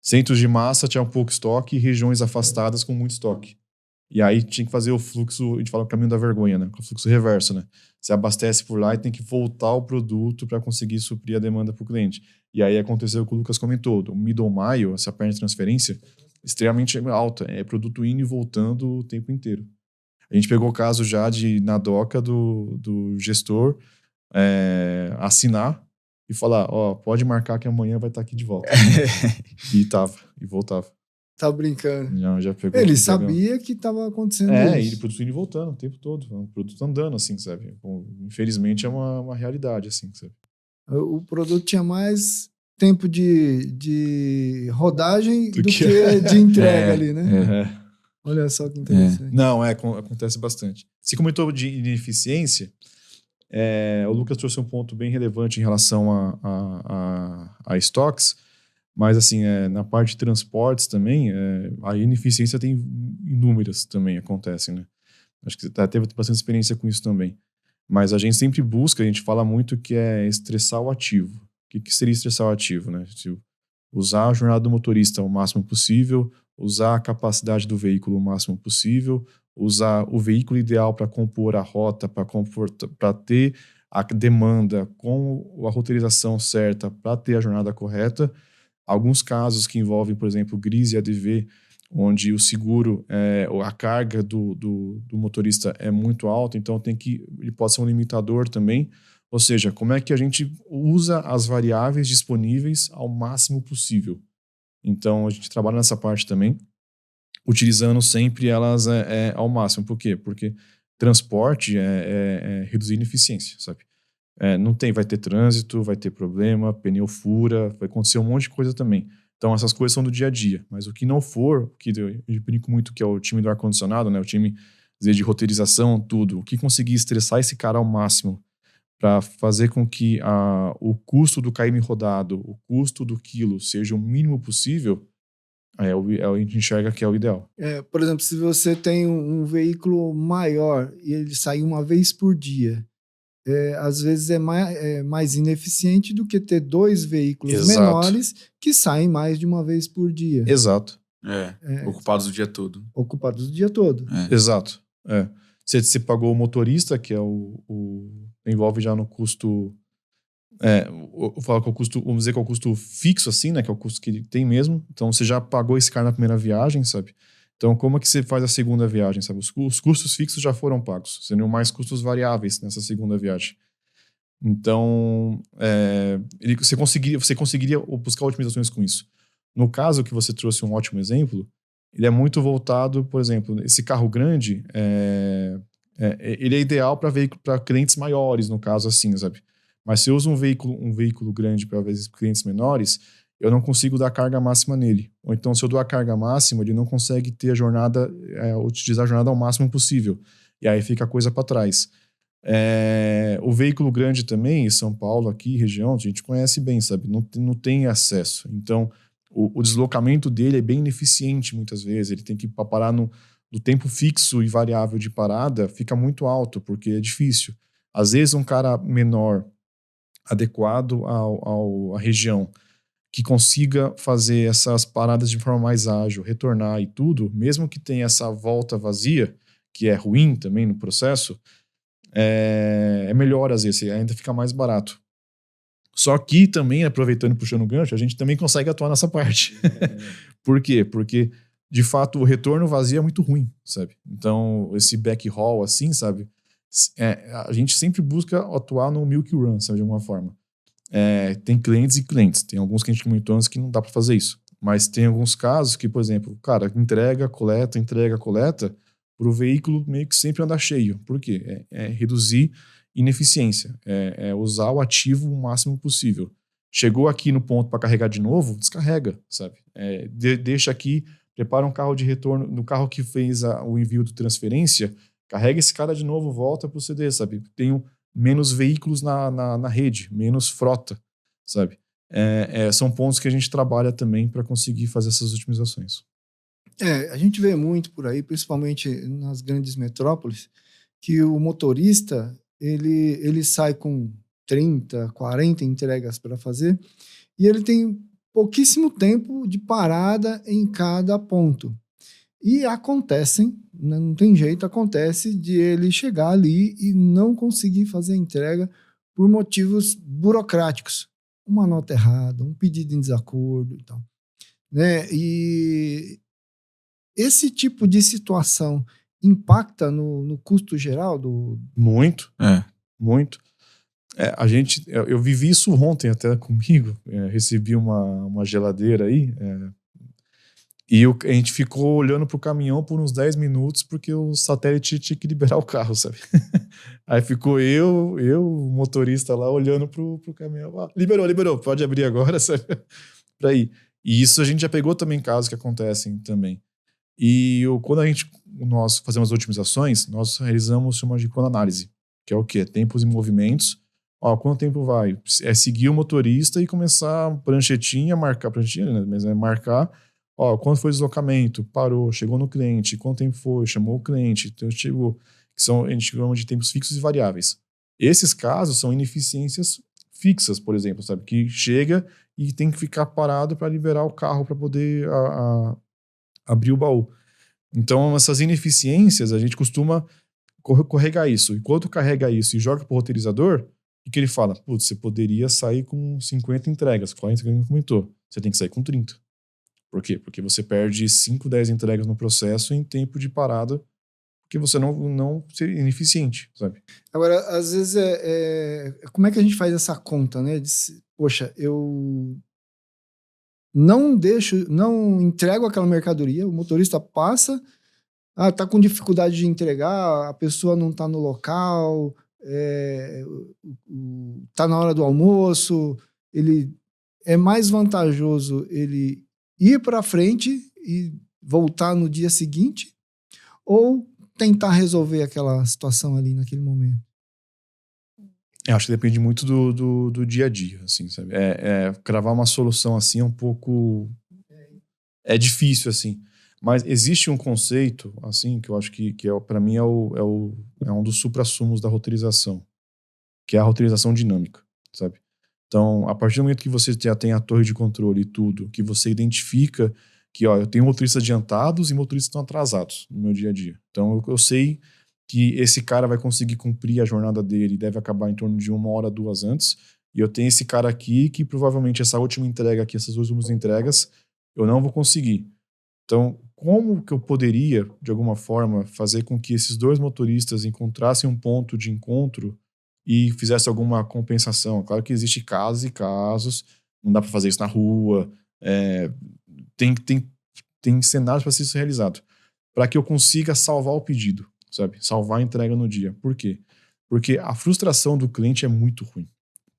centros de massa tinha um pouco estoque e regiões afastadas com muito estoque. E aí tinha que fazer o fluxo, a gente fala o caminho da vergonha, né? O fluxo reverso, né? Você abastece por lá e tem que voltar o produto para conseguir suprir a demanda para o cliente. E aí aconteceu o que o Lucas comentou, o middle mile, essa perna de transferência, extremamente alta. É produto indo e voltando o tempo inteiro. A gente pegou o caso já na doca do gestor assinar e falar, ó, pode marcar que amanhã vai estar aqui de volta. E voltava. Tá brincando. Não, já pegou. Ele sabia que estava acontecendo isso. E ele produto indo e voltando o tempo todo. O produto andando, assim, sabe? Infelizmente é uma realidade, assim, sabe? O produto tinha mais tempo de rodagem do que de entrega ali, né? Olha só que interessante. Não, acontece bastante. Você comentou de ineficiência. O Lucas trouxe um ponto bem relevante em relação a estoques. Mas, assim, na parte de transportes também, a ineficiência tem inúmeras também acontecem, né? Acho que você teve bastante experiência com isso também. Mas a gente sempre busca, a gente fala muito que é estressar o ativo. O que seria estressar o ativo, né? Usar a jornada do motorista o máximo possível, usar a capacidade do veículo o máximo possível, usar o veículo ideal para compor a rota, para ter a demanda com a roteirização certa, para ter a jornada correta, Alguns casos que envolvem, por exemplo, GRIS e ADV, onde o seguro, a carga do motorista é muito alta, então ele pode ser um limitador também. Ou seja, como é que a gente usa as variáveis disponíveis ao máximo possível. Então, a gente trabalha nessa parte também, utilizando sempre elas ao máximo. Por quê? Porque transporte é reduzir ineficiência, sabe? Vai ter trânsito, vai ter problema, pneu fura, vai acontecer um monte de coisa também. Então, essas coisas são do dia a dia. Mas o que não for, que eu brinco muito que é o time do ar-condicionado, né? O time de roteirização, tudo. O que conseguir estressar esse cara ao máximo para fazer com que o custo do km rodado, o custo do quilo seja o mínimo possível, a gente enxerga que é o ideal. Por exemplo, se você tem um veículo maior e ele sai uma vez por dia, às vezes é mais ineficiente do que ter 2 veículos menores que saem mais de uma vez por dia. Exato. Ocupados o dia todo. Ocupados o dia todo. Exato. Você pagou o motorista, que é envolve já no custo. Eu falo que é o custo, vamos dizer que é o custo fixo, assim, né? Que é o custo que ele tem mesmo. Então você já pagou esse cara na primeira viagem, sabe? Então, como é que você faz a segunda viagem, sabe? Os custos fixos já foram pagos, seriam mais custos variáveis nessa segunda viagem. Então, você conseguiria buscar otimizações com isso. No caso que você trouxe um ótimo exemplo, ele é muito voltado, por exemplo, esse carro grande, ele é ideal para clientes maiores, no caso assim, sabe? Mas se eu uso um veículo grande para clientes menores, eu não consigo dar a carga máxima nele. Ou então, se eu dou a carga máxima, ele não consegue ter utilizar a jornada ao máximo possível. E aí fica a coisa para trás. O veículo grande também, em São Paulo, aqui, região, a gente conhece bem, sabe? Não tem acesso. Então, o deslocamento dele é bem ineficiente muitas vezes. Ele tem que parar no tempo fixo e variável de parada, fica muito alto, porque é difícil. Às vezes, um cara menor, adequado à região, que consiga fazer essas paradas de forma mais ágil, retornar e tudo, mesmo que tenha essa volta vazia, que é ruim também no processo, é melhor às vezes, ainda fica mais barato. Só que também, aproveitando e puxando o gancho, a gente também consegue atuar nessa parte. Por quê? Porque, de fato, o retorno vazio é muito ruim, sabe? Então, esse backhaul assim, sabe? A gente sempre busca atuar no milk run, sabe? De alguma forma. Tem clientes e clientes. Tem alguns que a gente comentou antes que não dá para fazer isso. Mas tem alguns casos que, por exemplo, cara, entrega, coleta, para o veículo meio que sempre andar cheio. Por quê? Reduzir ineficiência. Usar o ativo o máximo possível. Chegou aqui no ponto para carregar de novo, descarrega, sabe? Deixa aqui, prepara um carro de retorno, no carro que fez o envio de transferência, carrega esse cara de novo, volta para o CD, sabe? Tenho menos veículos na rede, menos frota, sabe? São pontos que a gente trabalha também para conseguir fazer essas otimizações. A gente vê muito por aí, principalmente nas grandes metrópoles, que o motorista ele sai com 30, 40 entregas para fazer e ele tem pouquíssimo tempo de parada em cada ponto. E não tem jeito, acontece de ele chegar ali e não conseguir fazer a entrega por motivos burocráticos. Uma nota errada, um pedido em desacordo e tal. Né? E esse tipo de situação impacta no custo geral do... Muito. Muito. Eu vivi isso ontem até comigo. Recebi uma geladeira aí... E a gente ficou olhando pro caminhão por uns 10 minutos porque o satélite tinha que liberar o carro, sabe? Aí ficou o motorista lá, olhando pro caminhão. Liberou, pode abrir agora, sabe? Pra ir. E isso a gente já pegou também casos que acontecem também. E quando nós fazemos otimizações, nós realizamos uma de análise, que é o quê? Tempos e movimentos. Quanto tempo vai? Seguir o motorista e começar a pranchetinha, marcar, mas marcar. Quando foi o deslocamento? Parou, chegou no cliente, quanto tempo foi? Chamou o cliente, então chegou. A gente chama de tempos fixos e variáveis. Esses casos são ineficiências fixas, por exemplo, sabe? Que chega e tem que ficar parado para liberar o carro para poder abrir o baú. Então, essas ineficiências, a gente costuma carregar isso. Enquanto carrega isso e joga para o roteirizador, o que ele fala? Putz, você poderia sair com 50 entregas, 40 que ele comentou. você tem que sair com 30. Por quê? Porque você perde 5, 10 entregas no processo em tempo de parada, porque você não seria ineficiente, sabe? Agora, às vezes, como é que a gente faz essa conta, né? Poxa, eu não entrego aquela mercadoria, o motorista passa, tá com dificuldade de entregar, a pessoa não tá no local, tá na hora do almoço, é mais vantajoso ele ir para frente e voltar no dia seguinte ou tentar resolver aquela situação ali naquele momento? Eu acho que depende muito do dia a dia, assim, sabe? Cravar uma solução assim é um pouco... É difícil, assim. Mas existe um conceito, assim, que eu acho que para mim é um dos suprassumos da roteirização, que é a roteirização dinâmica, sabe? Então, a partir do momento que você já tem a torre de controle e tudo, que você identifica que, eu tenho motoristas adiantados e motoristas que estão atrasados no meu dia a dia. Então, eu sei que esse cara vai conseguir cumprir a jornada dele e deve acabar em torno de 1 hora, 2 antes, e eu tenho esse cara aqui que provavelmente essa última entrega aqui, essas últimas entregas, eu não vou conseguir. Então, como que eu poderia, de alguma forma, fazer com que esses 2 motoristas encontrassem um ponto de encontro e fizesse alguma compensação? Claro que existe casos e casos, não dá para fazer isso na rua, tem cenários para ser isso realizado, para que eu consiga salvar o pedido, sabe? Salvar a entrega no dia. Por quê? Porque a frustração do cliente é muito ruim.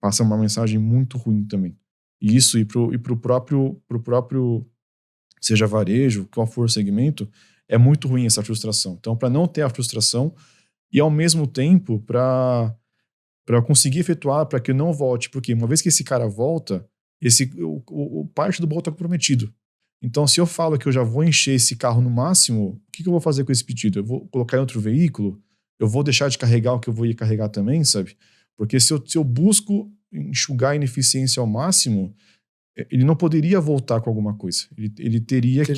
Passa uma mensagem muito ruim também. E isso, pro próprio seja varejo, qual for o segmento, é muito ruim essa frustração. Então, para não ter a frustração e, ao mesmo tempo, para conseguir efetuar, para que eu não volte, porque uma vez que esse cara volta, parte do bolo está comprometido. Então, se eu falo que eu já vou encher esse carro no máximo, o que eu vou fazer com esse pedido? Eu vou colocar em outro veículo? Eu vou deixar de carregar o que eu vou ir carregar também, sabe? Porque se eu busco enxugar a ineficiência ao máximo, ele não poderia voltar com alguma coisa. Ele teria que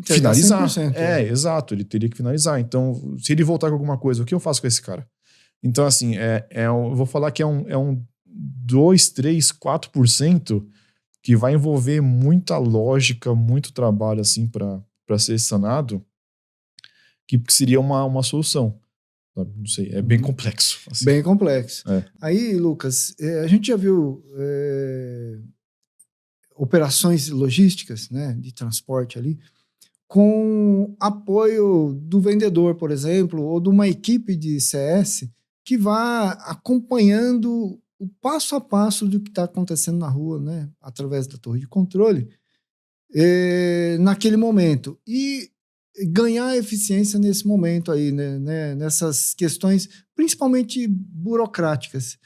finalizar. 100%, exato. Ele teria que finalizar. Então, se ele voltar com alguma coisa, o que eu faço com esse cara? Então, assim, eu vou falar que é um 2, 3, 4% que vai envolver muita lógica, muito trabalho, assim, para ser sanado, que seria uma solução. Não sei, é bem complexo. Assim. Bem complexo. Aí, Lucas, a gente já viu operações logísticas, né, de transporte ali, com apoio do vendedor, por exemplo, ou de uma equipe de CS que vá acompanhando o passo a passo do que está acontecendo na rua, né, através da torre de controle, naquele momento. E ganhar eficiência nesse momento aí, né, nessas questões, principalmente burocráticas.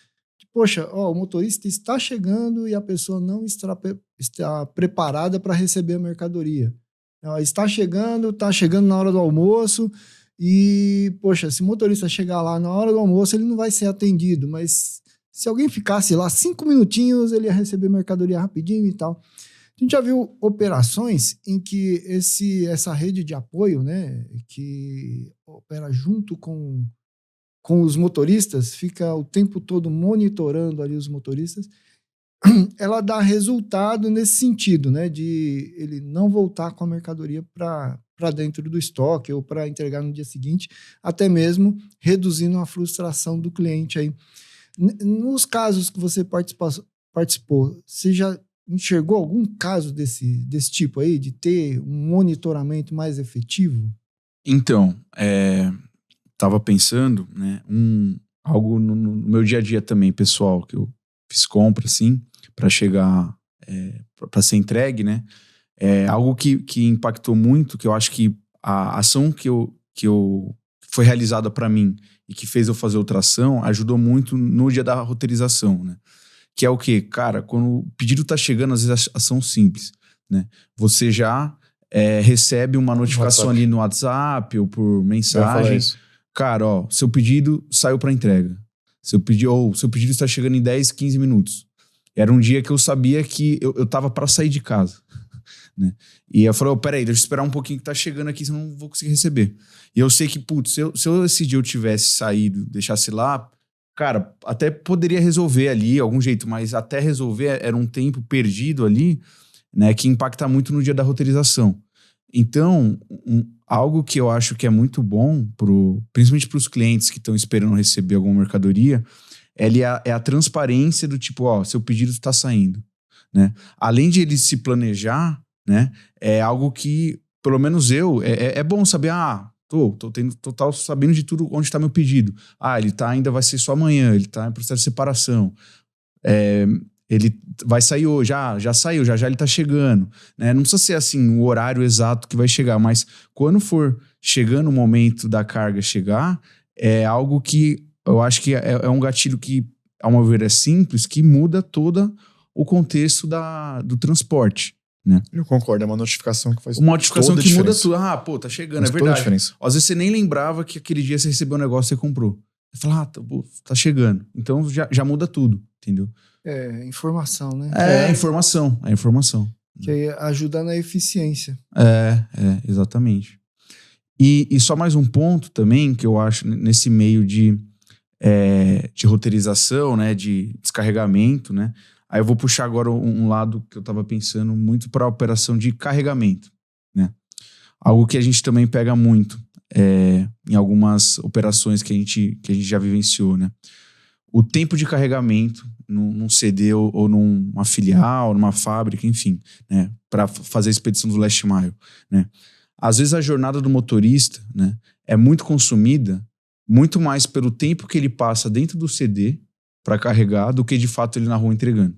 Poxa, o motorista está chegando e a pessoa não está preparada para receber a mercadoria. Ela está chegando na hora do almoço e, poxa, se o motorista chegar lá na hora do almoço, ele não vai ser atendido, mas se alguém ficasse lá 5 minutinhos, ele ia receber mercadoria rapidinho e tal. A gente já viu operações em que essa rede de apoio, né, que opera junto com os motoristas, fica o tempo todo monitorando ali os motoristas, ela dá resultado nesse sentido, né, de ele não voltar com a mercadoria para dentro do estoque ou para entregar no dia seguinte, até mesmo reduzindo a frustração do cliente aí. Nos casos que você participou, você já enxergou algum caso desse tipo aí, de ter um monitoramento mais efetivo? Então, tava pensando, né, algo no meu dia a dia também, pessoal, que eu fiz compra, assim, para chegar, para ser entregue, né, algo que impactou muito, que eu acho que a ação que foi realizada para mim e que fez eu fazer outra ação, ajudou muito no dia da roteirização, né, que é o quê? Cara, quando o pedido tá chegando, às vezes a ação simples, né, você já recebe uma notificação ali no WhatsApp ou por mensagem. Cara, seu pedido saiu para entrega. Seu pedido está chegando em 10, 15 minutos. Era um dia que eu sabia que eu tava para sair de casa. Né? E eu falei, peraí, deixa eu esperar um pouquinho que tá chegando aqui, senão não vou conseguir receber. E eu sei que, se esse dia eu tivesse saído, deixasse lá, cara, até poderia resolver ali, algum jeito, mas até resolver era um tempo perdido ali, né, que impacta muito no dia da roteirização. Então, algo que eu acho que é muito bom, principalmente para os clientes que estão esperando receber alguma mercadoria, é a transparência do tipo, ó, seu pedido está saindo, né? Além de ele se planejar, né, é algo que, pelo menos é bom saber, tô sabendo de tudo onde está meu pedido. Ele ainda vai ser só amanhã, ele está em processo de separação. Ele vai sair hoje, já saiu, já ele tá chegando, né? Não precisa ser assim o horário exato que vai chegar, mas quando for chegando o momento da carga chegar, é algo que eu acho que é um gatilho que, ao meu ver, é simples, que muda todo o contexto do transporte, né? Eu concordo, é uma notificação que faz uma notificação toda que muda tudo. Tá chegando, faz é verdade. Toda a diferença. Às vezes você nem lembrava que aquele dia você recebeu um negócio e você comprou. Você fala, tá chegando. Então já muda tudo, entendeu? Informação, né? É informação. Que aí ajuda na eficiência. Exatamente. E só mais um ponto também que eu acho nesse meio de roteirização, né, de descarregamento, né? Aí eu vou puxar agora um lado que eu estava pensando muito para a operação de carregamento, né? Algo que a gente também pega muito em algumas operações que a gente já vivenciou, né? O tempo de carregamento num CD ou numa filial, numa fábrica, enfim, né, para fazer a expedição do last mile, né? Às vezes a jornada do motorista, né, é muito consumida, muito mais pelo tempo que ele passa dentro do CD para carregar do que de fato ele na rua entregando,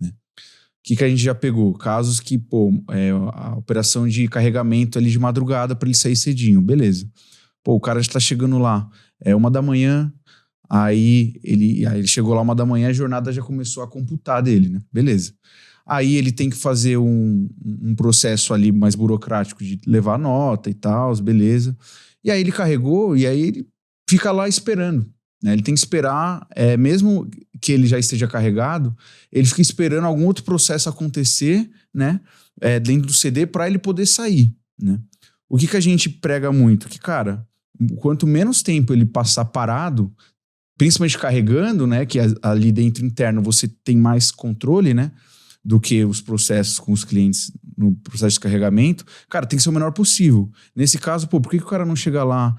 né? O que a gente já pegou? Casos que, a operação de carregamento ali de madrugada para ele sair cedinho, beleza. O cara já tá chegando lá, 1h, aí ele chegou lá 1h, a jornada já começou a computar dele, né? Beleza. Aí ele tem que fazer um processo ali mais burocrático de levar nota e tal, beleza. E aí ele carregou e aí ele fica lá esperando, né? Ele tem que esperar, mesmo que ele já esteja carregado, ele fica esperando algum outro processo acontecer, né? Dentro do CD para ele poder sair, né? O que a gente prega muito? Que, cara, quanto menos tempo ele passar parado, principalmente carregando, né, que ali dentro interno você tem mais controle, né, do que os processos com os clientes no processo de carregamento, cara, tem que ser o menor possível. Nesse caso, por que o cara não chega lá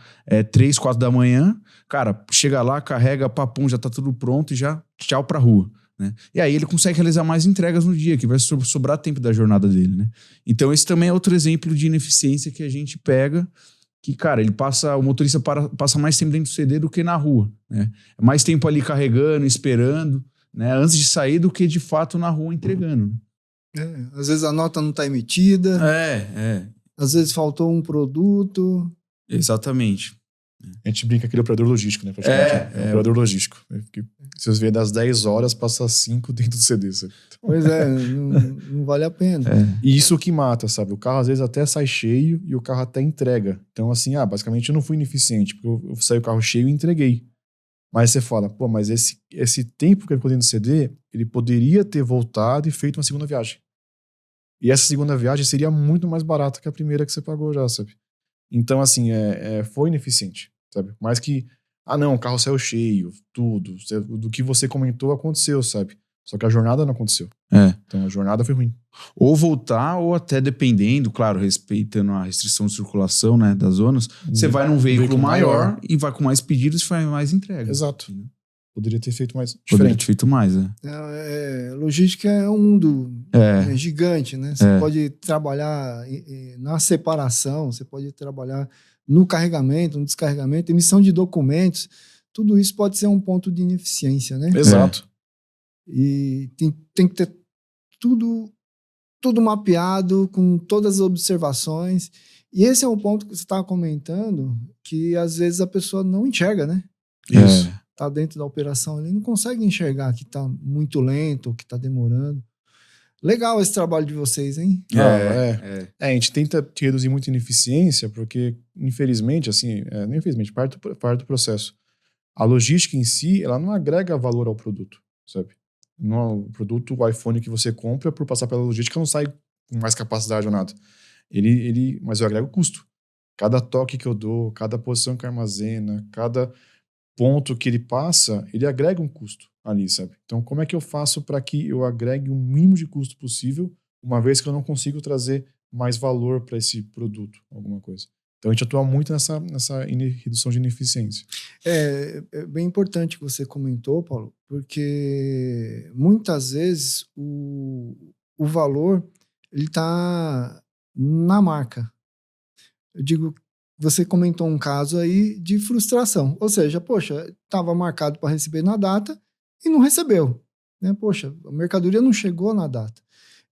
3, 4 da manhã, cara, chega lá, carrega, papum, já tá tudo pronto e já tchau pra rua, né? E aí ele consegue realizar mais entregas no dia, que vai sobrar tempo da jornada dele, né? Então esse também é outro exemplo de ineficiência que a gente pega, que, cara, o motorista passa mais tempo dentro do CD do que na rua, né? É mais tempo ali carregando, esperando, né, antes de sair do que de fato na rua entregando. Às vezes a nota não está emitida. Às vezes faltou um produto. Exatamente. A gente brinca aquele operador logístico, né? Praticamente. Operador logístico. Se você vê das 10 horas, passa 5 dentro do CD. Sabe? Pois não vale a pena. E isso que mata, sabe? O carro às vezes até sai cheio e o carro até entrega. Então, assim, basicamente eu não fui ineficiente, porque eu saí o carro cheio e entreguei. Mas você fala, mas esse tempo que ele ficou dentro do CD, ele poderia ter voltado e feito uma segunda viagem. E essa segunda viagem seria muito mais barata que a primeira que você pagou já, sabe? Então, assim, foi ineficiente, sabe? Mais que, não, o carro saiu cheio, tudo. Do que você comentou aconteceu, sabe? Só que a jornada não aconteceu. Então, a jornada foi ruim. Ou voltar, ou até dependendo, claro, respeitando a restrição de circulação, né, das zonas, você vai num veículo maior e vai com mais pedidos e faz mais entregas. Exato. Poderia ter feito mais diferente. Poderia ter feito mais, logística é um mundo gigante, né? Você pode trabalhar na separação, você pode trabalhar no carregamento, no descarregamento, emissão de documentos. Tudo isso pode ser um ponto de ineficiência, né? Exato. E tem que ter tudo mapeado, com todas as observações. E esse é um ponto que você estava comentando, que às vezes a pessoa não enxerga, né? Isso. Está dentro da operação, ele não consegue enxergar que está muito lento, que está demorando. Legal esse trabalho de vocês, hein? A gente tenta reduzir muito a ineficiência, porque, infelizmente, assim, não infelizmente, parte do processo. A logística em si, ela não agrega valor ao produto, sabe? Não, o produto, o iPhone que você compra, por passar pela logística, não sai com mais capacidade ou nada. Mas eu agrego custo. Cada toque que eu dou, cada posição que armazena, cada ponto que ele passa, ele agrega um custo ali, sabe? Então, como é que eu faço para que eu agregue o mínimo de custo possível uma vez que eu não consigo trazer mais valor para esse produto, alguma coisa. Então a gente atua muito nessa redução de ineficiência. É bem importante que você comentou, Paulo, porque muitas vezes o valor ele está na marca. Eu digo, você comentou um caso aí de frustração, ou seja, poxa, estava marcado para receber na data e não recebeu, né? Poxa, a mercadoria não chegou na data.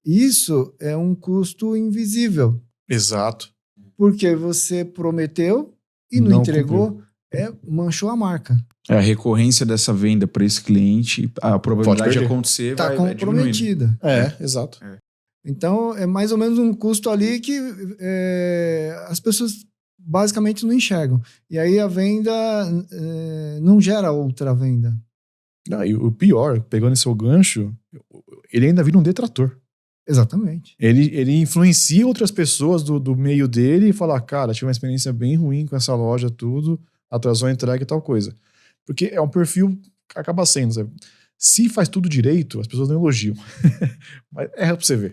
Isso é um custo invisível. Exato. Porque você prometeu e não entregou, manchou a marca. A recorrência dessa venda para esse cliente, a probabilidade de acontecer está comprometida. Exato. Então, é mais ou menos um custo ali que as pessoas basicamente não enxergam. E aí a venda não gera outra venda. E o pior, pegando esse seu gancho, ele ainda vira um detrator. Exatamente. Ele influencia outras pessoas do meio dele e fala, cara, tive uma experiência bem ruim com essa loja, tudo, atrasou a entrega e tal coisa. Porque é um perfil que acaba sendo, sabe? Se faz tudo direito, as pessoas não elogiam. Mas erra pra você ver.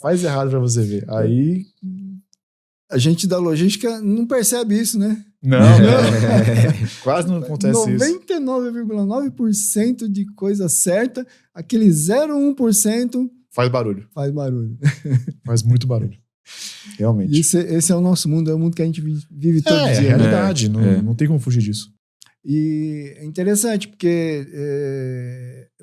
Faz errado pra você ver. Aí... A gente da logística não percebe isso, né? Não. Quase não acontece 99,9% de coisa certa, aquele 0,1%... Faz barulho. Faz muito barulho. Realmente. Esse é o nosso mundo, é o mundo que a gente vive todo dia. É a realidade, não tem como fugir disso. E é interessante, porque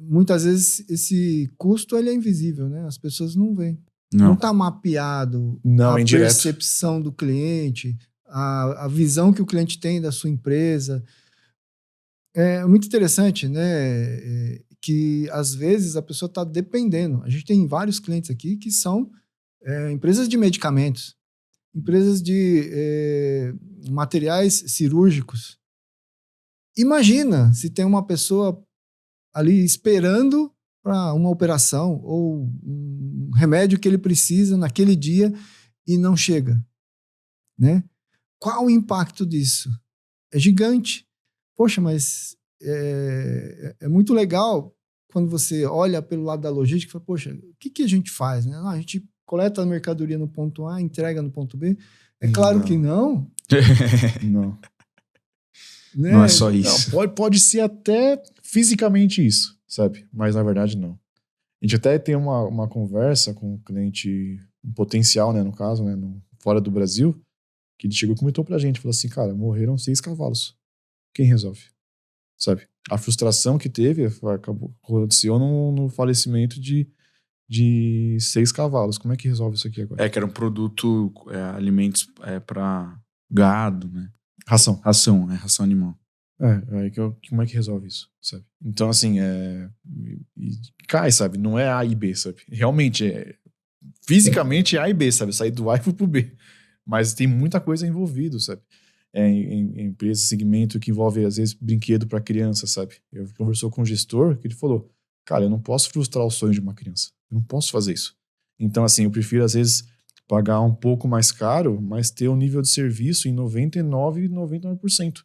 muitas vezes esse custo ele é invisível, né? As pessoas não veem. Não está mapeado a percepção do cliente, a visão que o cliente tem da sua empresa. É muito interessante, né? Que às vezes a pessoa está dependendo. A gente tem vários clientes aqui que são empresas de medicamentos, empresas de materiais cirúrgicos. Imagina se tem uma pessoa ali esperando para uma operação ou um remédio que ele precisa naquele dia e não chega, né? Qual o impacto disso? É gigante. Poxa, mas é muito legal quando você olha pelo lado da logística e fala, poxa, o que a gente faz, né? A gente coleta a mercadoria no ponto A, entrega no ponto B. É claro que não. Não. Né? Não é só isso. Não, pode ser até fisicamente isso, sabe? Mas na verdade não. A gente até tem uma conversa com um cliente, um potencial, né, no caso, né, fora do Brasil, que ele chegou e comentou pra gente, falou assim, cara, morreram 6 cavalos. Quem resolve? Sabe? A frustração que teve aconteceu no falecimento de 6 cavalos. Como é que resolve isso aqui agora? Que era um produto, alimentos para gado, né? Ração. Ração animal. Como é que resolve isso, sabe? Então, assim, cai, sabe? Não é A e B, sabe? Realmente, fisicamente é A e B, sabe? Sair do A e fui pro B. Mas tem muita coisa envolvida, sabe? Em empresa, segmento que envolve, às vezes, brinquedo para criança, sabe? Eu conversou com um gestor que ele falou, cara, eu não posso frustrar o sonho de uma criança. Eu não posso fazer isso. Então, assim, eu prefiro, às vezes, pagar um pouco mais caro, mas ter um nível de serviço em 99%.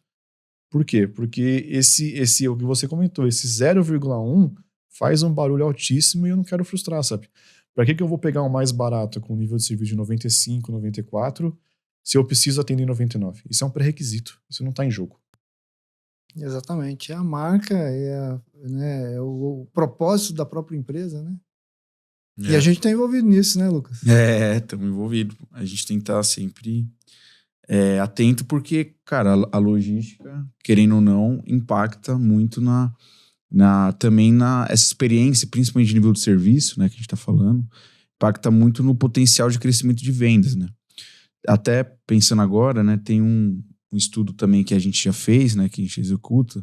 Por quê? Porque esse o que você comentou, esse 0,1 faz um barulho altíssimo e eu não quero frustrar, sabe? Para que eu vou pegar um mais barato com um nível de serviço de 95, 94, se eu preciso atender em 99? Isso é um pré-requisito, isso não está em jogo. Exatamente. É a marca, é o propósito da própria empresa, né? E a gente está envolvido nisso, né, Lucas? Estamos envolvidos. A gente tem que estar sempre atento porque, cara, a logística, querendo ou não, impacta muito também essa experiência, principalmente de nível de serviço, né, que a gente está falando, impacta muito no potencial de crescimento de vendas, né? Até pensando agora, né, tem um estudo também que a gente já fez, né, que a gente executa,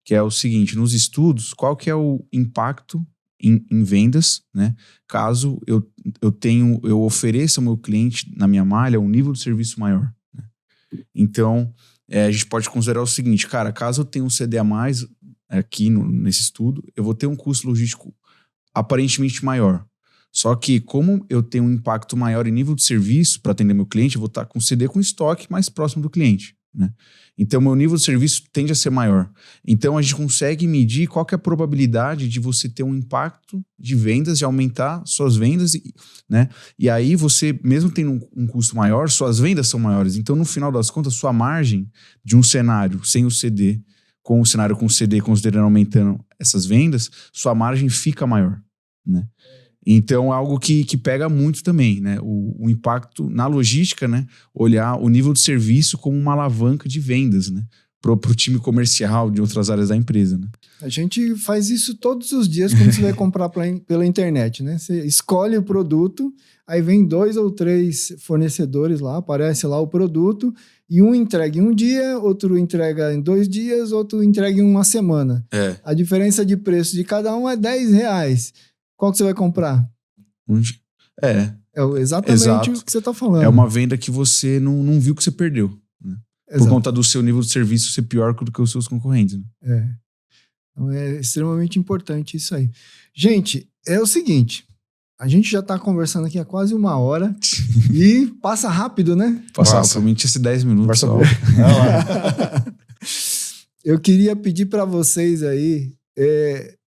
que é o seguinte, nos estudos, qual que é o impacto em vendas, né? Caso eu ofereça ao meu cliente, na minha malha, um nível de serviço maior, né? Então, a gente pode considerar o seguinte, cara, caso eu tenha um CD a mais aqui nesse estudo, eu vou ter um custo logístico aparentemente maior. Só que, como eu tenho um impacto maior em nível de serviço para atender meu cliente, eu vou estar com CD com estoque mais próximo do cliente. né? Então, meu nível de serviço tende a ser maior. Então, a gente consegue medir qual que é a probabilidade de você ter um impacto de vendas, de aumentar suas vendas, né? E aí você, mesmo tendo um custo maior, suas vendas são maiores. Então, no final das contas, sua margem de um cenário sem o CD, com o cenário com o CD, considerando aumentando essas vendas, sua margem fica maior, né? Então, é algo que pega muito também, né? O impacto na logística, né? Olhar o nível de serviço como uma alavanca de vendas, né? Pro time comercial de outras áreas da empresa, né? A gente faz isso todos os dias quando você vai comprar pela internet, né? Você escolhe o produto, aí vem 2 ou 3 fornecedores lá, aparece lá o produto, e um entrega em um dia, outro entrega em 2 dias, outro entrega em uma semana. A diferença de preço de cada um é R$10. Qual que você vai comprar? É exatamente Exato. o que você está falando. É uma venda que você não viu que você perdeu, né? Por conta do seu nível de serviço ser pior do que os seus concorrentes, né? Então é extremamente importante isso aí. Gente, é o seguinte, a gente já está conversando aqui há quase 1 hora e passa rápido, né? Passa, somente esses 10 minutos. Eu queria pedir para vocês aí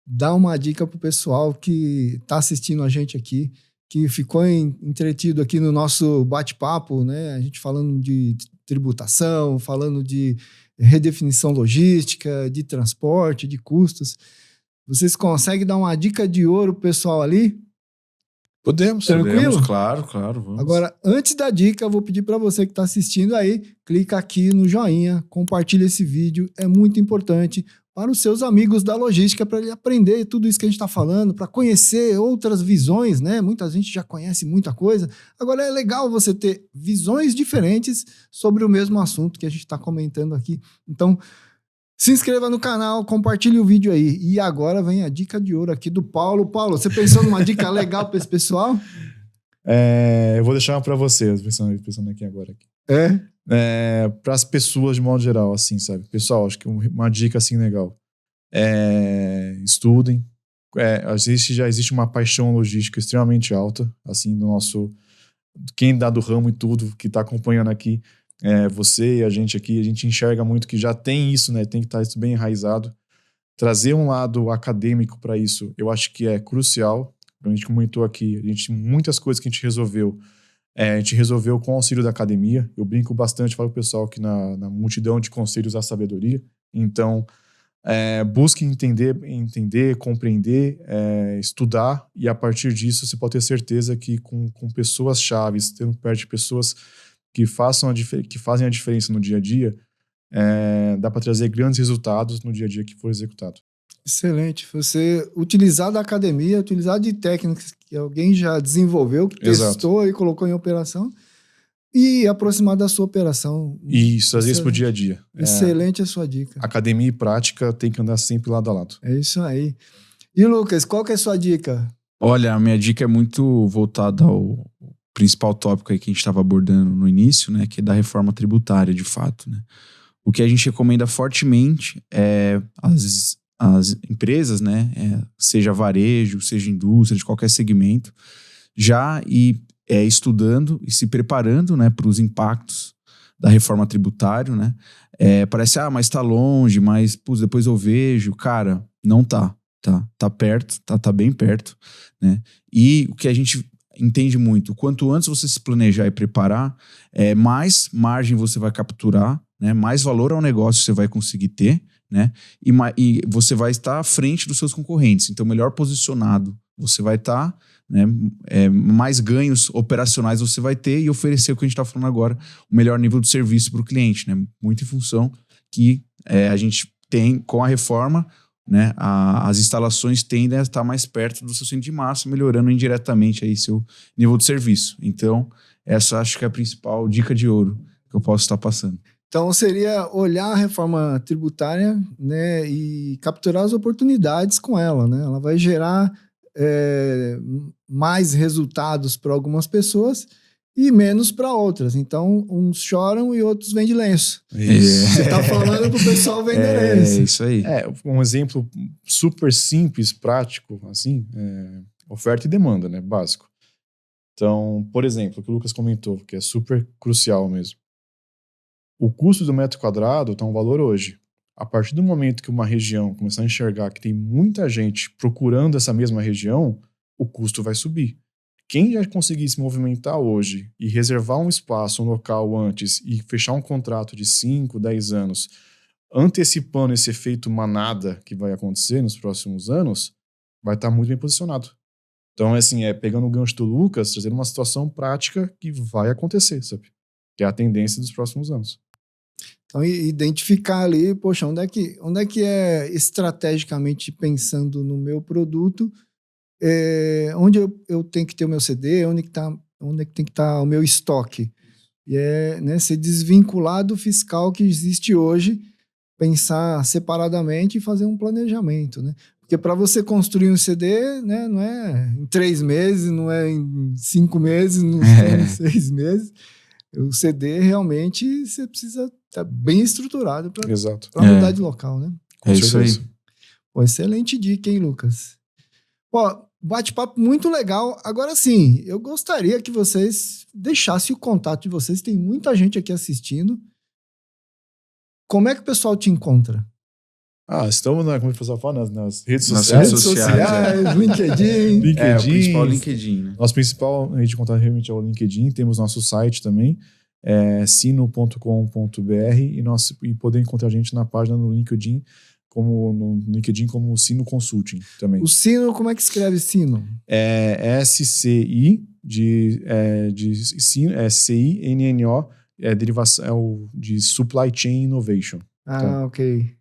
dar uma dica pro pessoal que está assistindo a gente aqui, que ficou entretido aqui no nosso bate-papo, né? A gente falando de tributação, falando de redefinição logística, de transporte, de custos. Vocês conseguem dar uma dica de ouro pro pessoal ali? Podemos. Tranquilo? Claro, vamos. Agora, antes da dica, eu vou pedir para você que está assistindo aí, clica aqui no joinha, compartilha esse vídeo, é muito importante para os seus amigos da logística, para ele aprender tudo isso que a gente está falando, para conhecer outras visões, né? Muita gente já conhece muita coisa. Agora é legal você ter visões diferentes sobre o mesmo assunto que a gente está comentando aqui. Então, se inscreva no canal, compartilhe o vídeo aí. E agora vem a dica de ouro aqui do Paulo. Paulo, você pensou numa dica legal para esse pessoal? Eu vou deixar uma para você, pensando aqui agora. Para as pessoas de modo geral, assim, sabe? Pessoal, acho que uma dica assim legal. Estudem. Já existe uma paixão logística extremamente alta, assim, do nosso... Quem dá do ramo e tudo, que está acompanhando aqui, você e a gente aqui, a gente enxerga muito que já tem isso, né? Tem que estar isso bem enraizado. Trazer um lado acadêmico para isso, eu acho que é crucial. A gente comentou aqui, muitas coisas que a gente resolveu com o auxílio da academia. Eu brinco bastante, falo pro pessoal que na multidão de conselhos há sabedoria. Então, busque entender, compreender, estudar, e a partir disso você pode ter certeza que com pessoas chaves, tendo perto de pessoas que fazem a diferença no dia a dia, dá para trazer grandes resultados no dia a dia que for executado. Excelente. Você utilizar da academia, utilizar de técnicas que alguém já desenvolveu, que testou e colocou em operação, e aproximar da sua operação. Isso, às vezes pro dia a dia. Excelente a sua dica. Academia e prática tem que andar sempre lado a lado. É isso aí. E Lucas, qual que é a sua dica? Olha, a minha dica é muito voltada ao principal tópico aí que a gente estava abordando no início, né, que é da reforma tributária, de fato, né? O que a gente recomenda fortemente é as empresas, né, seja varejo, seja indústria, de qualquer segmento, já ir estudando e se preparando, né, para os impactos da reforma tributária, né? Parece, mas tá longe, mas depois eu vejo. Cara, não tá. Tá perto, tá bem perto, né? E o que a gente entende muito, quanto antes você se planejar e preparar, mais margem você vai capturar, né? Mais valor ao negócio você vai conseguir ter, né? E você vai estar à frente dos seus concorrentes. Então, melhor posicionado você vai estar, né? Mais ganhos operacionais você vai ter e oferecer o que a gente está falando agora, o melhor nível de serviço para o cliente, né? Muito em função que a gente tem com a reforma, né? As instalações tendem a estar mais perto do seu centro de massa, melhorando indiretamente aí seu nível de serviço. Então, essa acho que é a principal dica de ouro que eu posso estar passando. Então, seria olhar a reforma tributária, né, e capturar as oportunidades com ela, né? Ela vai gerar mais resultados para algumas pessoas e menos para outras. Então, uns choram e outros vendem lenço. Você está falando para o pessoal vender lenço. É isso aí. Um exemplo super simples, prático, assim, oferta e demanda, né? Básico. Então, por exemplo, o que o Lucas comentou, que é super crucial mesmo. O custo do metro quadrado está um valor hoje. A partir do momento que uma região começar a enxergar que tem muita gente procurando essa mesma região, o custo vai subir. Quem já conseguir se movimentar hoje e reservar um espaço, um local antes e fechar um contrato de 5, 10 anos, antecipando esse efeito manada que vai acontecer nos próximos anos, vai estar muito bem posicionado. Então, assim, pegando o gancho do Lucas, trazendo uma situação prática que vai acontecer, sabe? Que é a tendência dos próximos anos. Então, identificar ali, poxa, onde é que é estrategicamente pensando no meu produto, onde eu tenho que ter o meu CD, onde é que tem que estar o meu estoque. E né, ser desvinculado do fiscal que existe hoje, pensar separadamente e fazer um planejamento, né? Porque para você construir um CD, né, não é em 3 meses, não é em 5 meses, não é em 6 meses. O CD realmente você precisa estar bem estruturado para mudar de local, né? É isso aí. Pô, excelente dica, hein, Lucas? Pô, bate-papo muito legal. Agora sim, eu gostaria que vocês deixassem o contato de vocês. Tem muita gente aqui assistindo. Como é que o pessoal te encontra? Estamos, como o pessoal fala, nas redes Nas sociais. redes sociais, LinkedIn. O principal LinkedIn, né? Nosso principal rede de contato realmente é o LinkedIn. Temos nosso site também, sino.com.br, e poder encontrar a gente na página no LinkedIn, como Sino Consulting também. O Sino, como é que escreve Sino? SCI, CINNO, derivação de Supply Chain Innovation. Então, ok.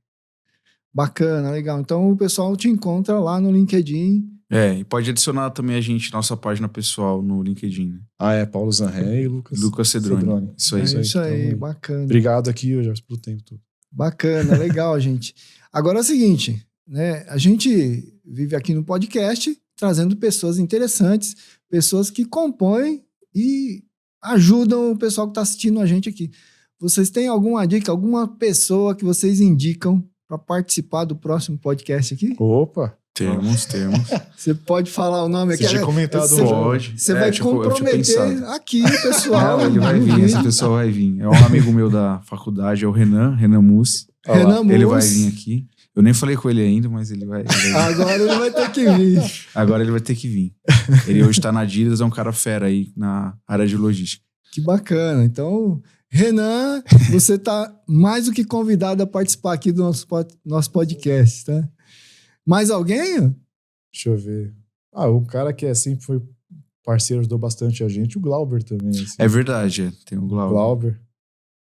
Bacana, legal. Então o pessoal te encontra lá no LinkedIn. E pode adicionar também a gente, nossa página pessoal no LinkedIn. Né? Paulo Zanré e Lucas Cedrone. Isso aí. Isso aí, então, bacana. Obrigado aqui, já pelo tempo todo. Bacana, legal, gente. Agora é o seguinte, né? A gente vive aqui no podcast trazendo pessoas interessantes, pessoas que compõem e ajudam o pessoal que está assistindo a gente aqui. Vocês têm alguma dica, alguma pessoa que vocês indicam para participar do próximo podcast aqui? Opa! Temos. Você pode falar o nome aqui? Você tinha comentado. Pode. Você vai comprometer aqui, pessoal. Não, ele vai vir, esse pessoal vai vir. É um amigo meu da faculdade, é o Renan Mussi. Ele vai vir aqui. Eu nem falei com ele ainda, mas ele vai vir. Agora ele vai ter que vir. Agora ele vai ter que vir. Ele hoje está na Adidas, é um cara fera aí na área de logística. Que bacana. Então, Renan, você está mais do que convidado a participar aqui do nosso podcast, tá? Mais alguém? Deixa eu ver. Um cara que sempre foi parceiro, ajudou bastante a gente, o Glauber também. Assim. É verdade, tem o Glauber.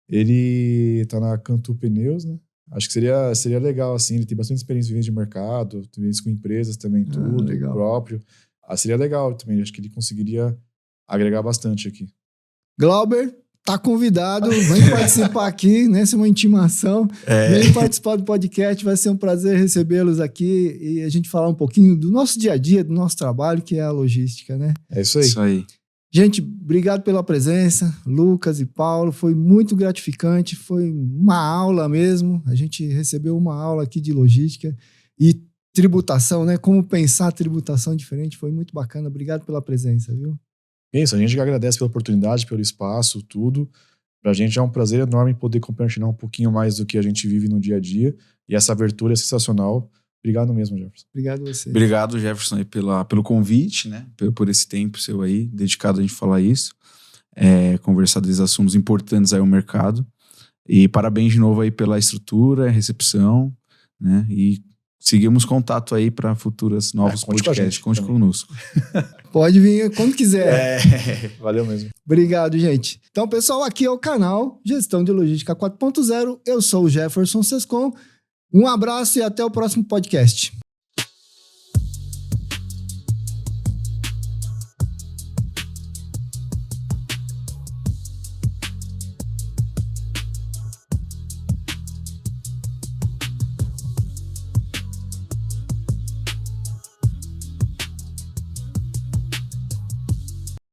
Ele tá na Cantu Pneus, né? Acho que seria legal, assim, ele tem bastante experiência em vendas de mercado, experiência com empresas também, tudo, legal. Próprio. Seria legal também, acho que ele conseguiria agregar bastante aqui. Glauber, tá convidado, vem participar aqui, né? Essa é uma intimação. Vem participar do podcast, vai ser um prazer recebê-los aqui e a gente falar um pouquinho do nosso dia a dia, do nosso trabalho, que é a logística, né? É isso aí. Isso aí. Gente, obrigado pela presença, Lucas e Paulo, foi muito gratificante, foi uma aula mesmo, a gente recebeu uma aula aqui de logística e tributação, né? Como pensar a tributação diferente, foi muito bacana, obrigado pela presença, viu? É isso, a gente agradece pela oportunidade, pelo espaço, tudo. Pra gente é um prazer enorme poder compartilhar um pouquinho mais do que a gente vive no dia a dia. E essa abertura é sensacional. Obrigado mesmo, Jefferson. Obrigado a você. Obrigado, Jefferson, aí pelo convite, né? Por esse tempo seu aí, dedicado a gente falar isso. Conversar desses assuntos importantes aí ao mercado. E parabéns de novo aí pela estrutura, recepção, né? E seguimos contato aí para futuros novos podcasts. Conte conosco. Pode vir quando quiser. Valeu mesmo. Obrigado, gente. Então, pessoal, aqui é o canal Gestão de Logística 4.0. Eu sou o Jefferson Sescon. Um abraço e até o próximo podcast.